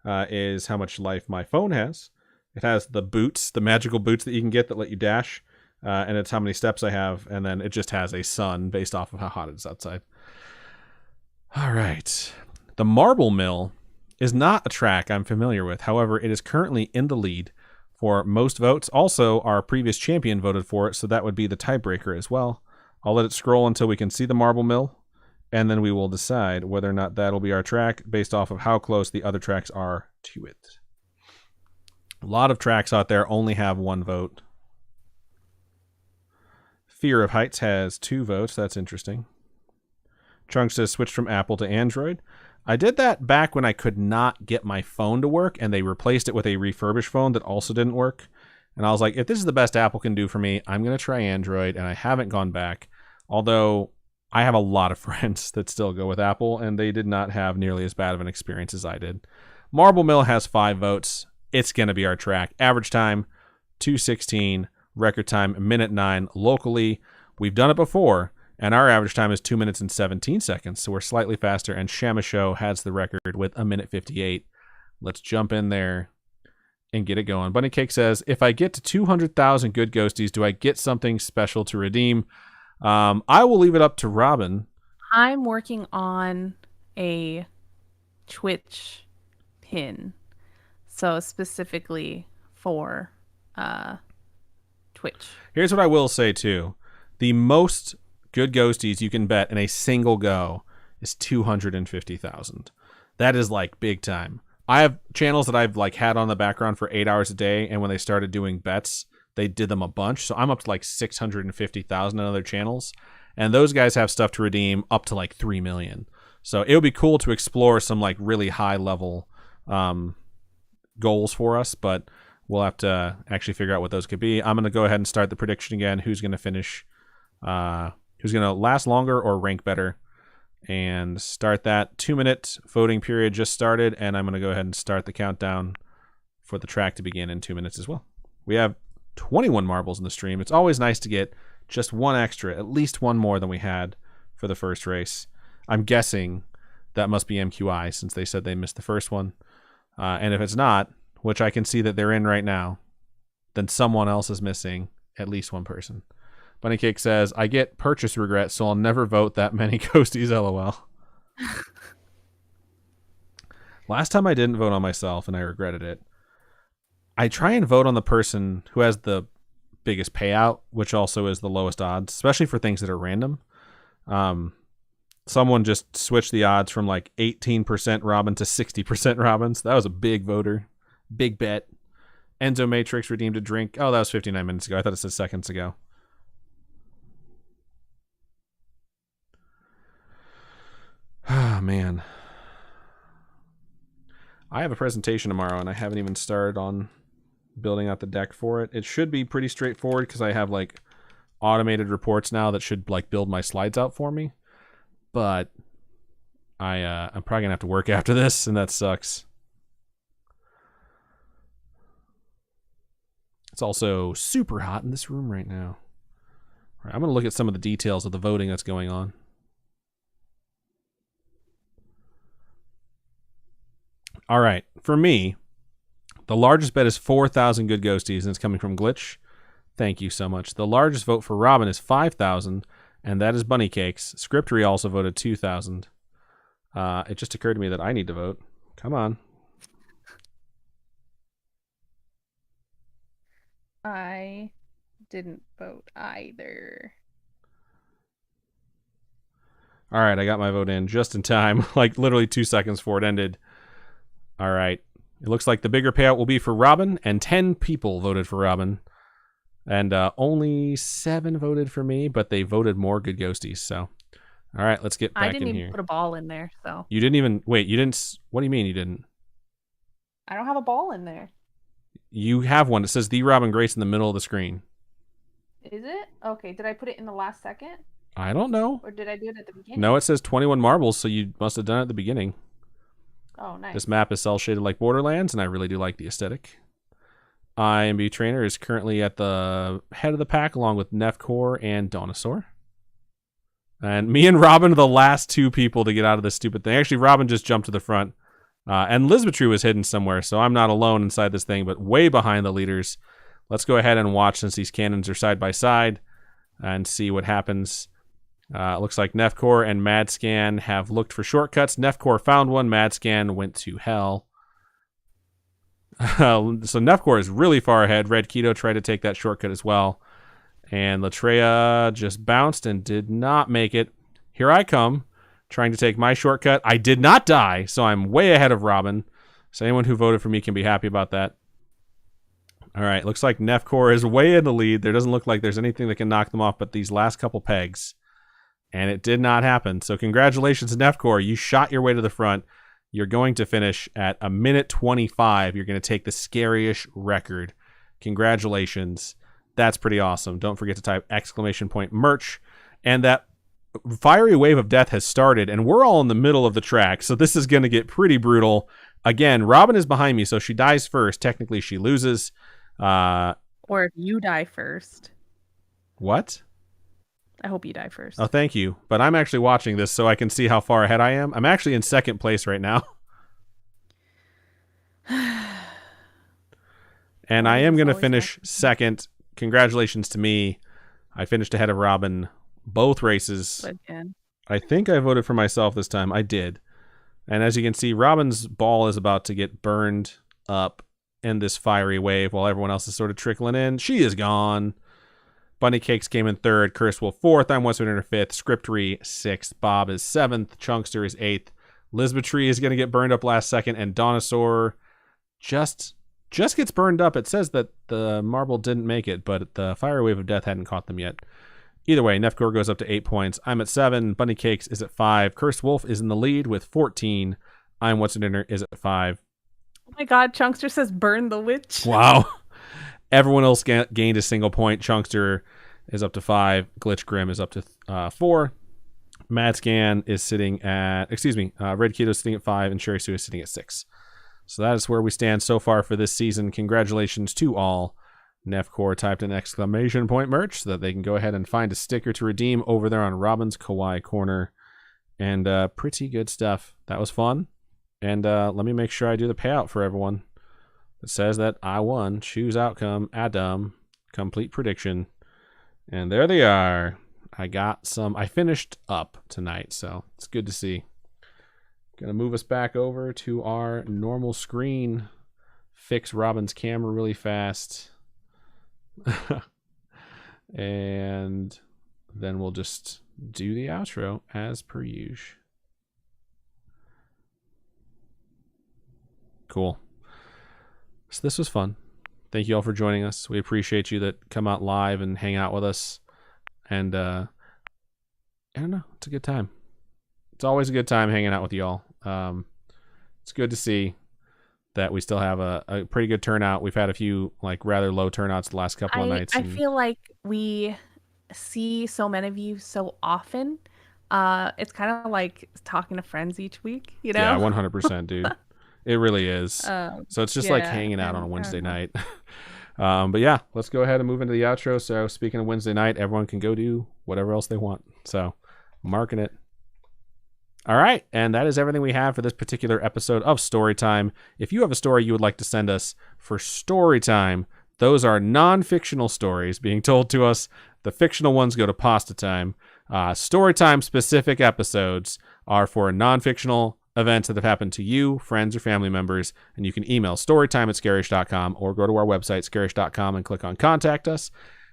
is how much life my phone has. It has the boots, the magical boots that you can get that let you dash, and it's how many steps I have, and then it just has a sun based off of how hot it is outside. All right. The Marble Mill is not a track I'm familiar with. However, it is currently in the lead for most votes. Also, our previous champion voted for it, so that would be the tiebreaker as well. I'll let it scroll until we can see the Marble Mill, and then we will decide whether or not that'll be our track based off of how close the other tracks are to it. A lot of tracks out there only have one vote. Fear of Heights has 2 votes. That's interesting. Trunks says switched from Apple to Android. I did that back when I could not get my phone to work, and they replaced it with a refurbished phone that also didn't work. And I was like, if this is the best Apple can do for me, I'm going to try Android, and I haven't gone back. Although I have a lot of friends that still go with Apple, and they did not have nearly as bad of an experience as I did. Marble Mill has 5 votes. It's going to be our track. Average time, 2:16. Record time, 1:09 locally. We've done it before, and our average time is 2 minutes and 17 seconds, so we're slightly faster, and Shamashow has the record with 1:58. Let's jump in there and get it going. Bunny Cake says, if I get to 200,000 good ghosties, do I get something special to redeem? I will leave it up to Robin. I'm working on a Twitch pin. So specifically for Twitch. Here's what I will say, too. The most good ghosties you can bet in a single go is 250,000. That is like big time. I have channels that I've like had on the background for 8 hours a day, and when they started doing bets, they did them a bunch. So I'm up to like 650,000 on other channels, and those guys have stuff to redeem up to like 3 million. So it would be cool to explore some like really high level goals for us, but we'll have to actually figure out what those could be. I'm going to go ahead and start the prediction again. Who's going to finish, who's going to last longer or rank better, and start that. 2-minute voting period just started, and I'm going to go ahead and start the countdown for the track to begin in 2 minutes as well. We have 21 marbles in the stream. It's always nice to get just one extra, at least one more than we had for the first race. I'm guessing that must be MQI since they said they missed the first one. And if it's not, which I can see that they're in right now, then someone else is missing at least one person. Bunny Cake says, I get purchase regret, so I'll never vote that many ghosties, LOL. Last time I didn't vote on myself, and I regretted it. I try and vote on the person who has the biggest payout, which also is the lowest odds, especially for things that are random. Someone just switched the odds from like 18% Robin to 60% Robin. So that was a big voter. Big bet. Enzo Matrix redeemed a drink. Oh, that was 59 minutes ago. I thought it said seconds ago. Ah, man. I have a presentation tomorrow, and I haven't even started on building out the deck for it. It should be pretty straightforward because I have like automated reports now that should like build my slides out for me. But I'm probably gonna have to work after this, and that sucks. It's also super hot in this room right now. All right, I'm gonna look at some of the details of the voting that's going on. All right, for me, the largest bet is 4,000 good ghosties, and it's coming from Glitch. Thank you so much. The largest vote for Robin is 5,000, and that is Bunny Cakes. Scriptory also voted 2,000. It just occurred to me that I need to vote. Come on. I didn't vote either. All right, I got my vote in just in time, like literally 2 seconds before it ended. All right. It looks like the bigger payout will be for Robin, and 10 people voted for Robin. And only 7 voted for me, but they voted more good ghosties. So, all right, let's get back in here. I didn't even put a ball in there, so. You didn't even, wait, you didn't, what do you mean you didn't? I don't have a ball in there. You have one. It says The Robin Grace in the middle of the screen. Is it? Okay, did I put it in the last second? I don't know. Or did I do it at the beginning? No, it says 21 marbles, so you must have done it at the beginning. Oh, nice. This map is cel-shaded like Borderlands, and I really do like the aesthetic. IMB Trainer is currently at the head of the pack, along with Nefcore and Donosaur. And me and Robin are the last 2 people to get out of this stupid thing. Actually, Robin just jumped to the front. And Lisbetru was hidden somewhere, so I'm not alone inside this thing, but way behind the leaders. Let's go ahead and watch, since these cannons are side by side, and see what happens. It looks like Nefcore and Madscan have looked for shortcuts. Nefcore found one. Madscan went to hell. So Nefcore is really far ahead. Red Keto tried to take that shortcut as well. And Latreia just bounced and did not make it. Here I come, trying to take my shortcut. I did not die, so I'm way ahead of Robin. So anyone who voted for me can be happy about that. All right, looks like Nefcore is way in the lead. There doesn't look like there's anything that can knock them off but these last couple pegs. And it did not happen. So congratulations, Nefcore. You shot your way to the front. You're going to finish at 1:25. You're going to take the Scaryish record. Congratulations. That's pretty awesome. Don't forget to type !merch. And that fiery wave of death has started, and we're all in the middle of the track. So this is going to get pretty brutal. Again, Robin is behind me, so if she dies first, technically she loses. Or if you die first. What? I hope you die first. Oh, thank you. But I'm actually watching this so I can see how far ahead I am. I'm actually in second place right now. And I am going to finish second. Congratulations to me. I finished ahead of Robin both races. Again. I think I voted for myself this time. I did. And as you can see, Robin's ball is about to get burned up in this fiery wave while everyone else is sort of trickling in. She is gone. Bunny Cakes came in 3rd, Curse Wolf 4th, I'm West Winter 5th, Scriptory 6th, Bob is 7th, Chunkster is 8th, Lisbetru is going to get burned up last second, and Donosaur just gets burned up. It says that the marble didn't make it, but the fire wave of death hadn't caught them yet. Either way, Nefcore goes up to 8 points. I'm at 7, Bunny Cakes is at 5, Cursed Wolf is in the lead with 14, I'm What's Dinner is at 5. Oh my god, Chunkster says burn the witch. Wow. Everyone else gained a single point. Chunkster is up to 5. Glitch Grim is up to 4. Madscan is sitting at, Red Keto is sitting at 5, and Cherry Sue is sitting at 6. So that is where we stand so far for this season. Congratulations to all. Nefcore typed an !merch so that they can go ahead and find a sticker to redeem over there on Robin's Kawaii Corner. And pretty good stuff. That was fun. And let me make sure I do the payout for everyone. It says that I won. Choose outcome. Adam. Complete prediction. And there they are. I finished up tonight, so it's good to see. Gonna move us back over to our normal screen. Fix Robin's camera really fast. And then we'll just do the outro as per usual. Cool. So this was fun. Thank you all for joining us. We appreciate you that come out live and hang out with us. And I don't know, it's a good time. It's always a good time hanging out with y'all. It's good to see. that we still have a pretty good turnout. We've had a few like rather low turnouts the last couple of nights. I feel like we see so many of you so often. It's kind of like talking to friends each week, you know? Yeah, 100%, dude. It really is. So it's just like yeah, hanging out on a and, Wednesday night. But yeah, let's go ahead and move into the outro. So speaking of Wednesday night, everyone can go do whatever else they want. So marking it. All right, and that is everything we have for this particular episode of Storytime. If you have a story you would like to send us for Storytime, those are non-fictional stories being told to us. The fictional ones go to Pasta Time. Storytime specific episodes are for non-fictional events that have happened to you, friends, or family members, and you can email storytime@scaryish.com or go to our website, scaryish.com, and click on Contact Us.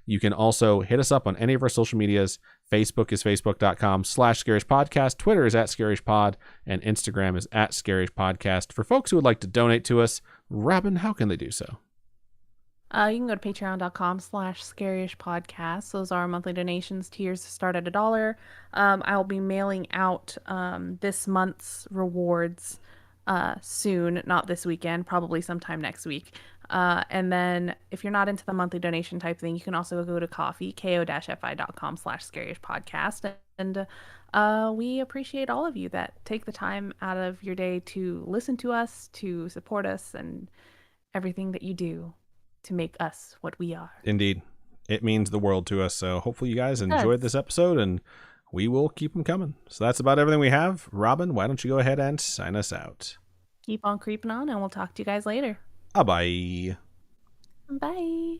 You can also hit us up on any of our social medias. Facebook is facebook.com/Scaryish Podcast. Twitter is @ScarishPod, and Instagram is @Scaryish Podcast. For folks who would like to donate to us, Robin, how can they do so? You can go to patreon.com/Scaryish Podcast. Those are monthly donations. Tiers start at $1. I'll be mailing out this month's rewards soon, not this weekend, probably sometime next week. And then if you're not into the monthly donation type thing, you can also go to coffee, ko-fi.com/Scaryish Podcast. And we appreciate all of you that take the time out of your day to listen to us, to support us, and everything that you do to make us what we are. Indeed. It means the world to us. So hopefully you guys enjoyed this episode, and we will keep them coming. So that's about everything we have. Robin, why don't you go ahead and sign us out? Keep on creeping on, and we'll talk to you guys later. Bye-bye. Bye.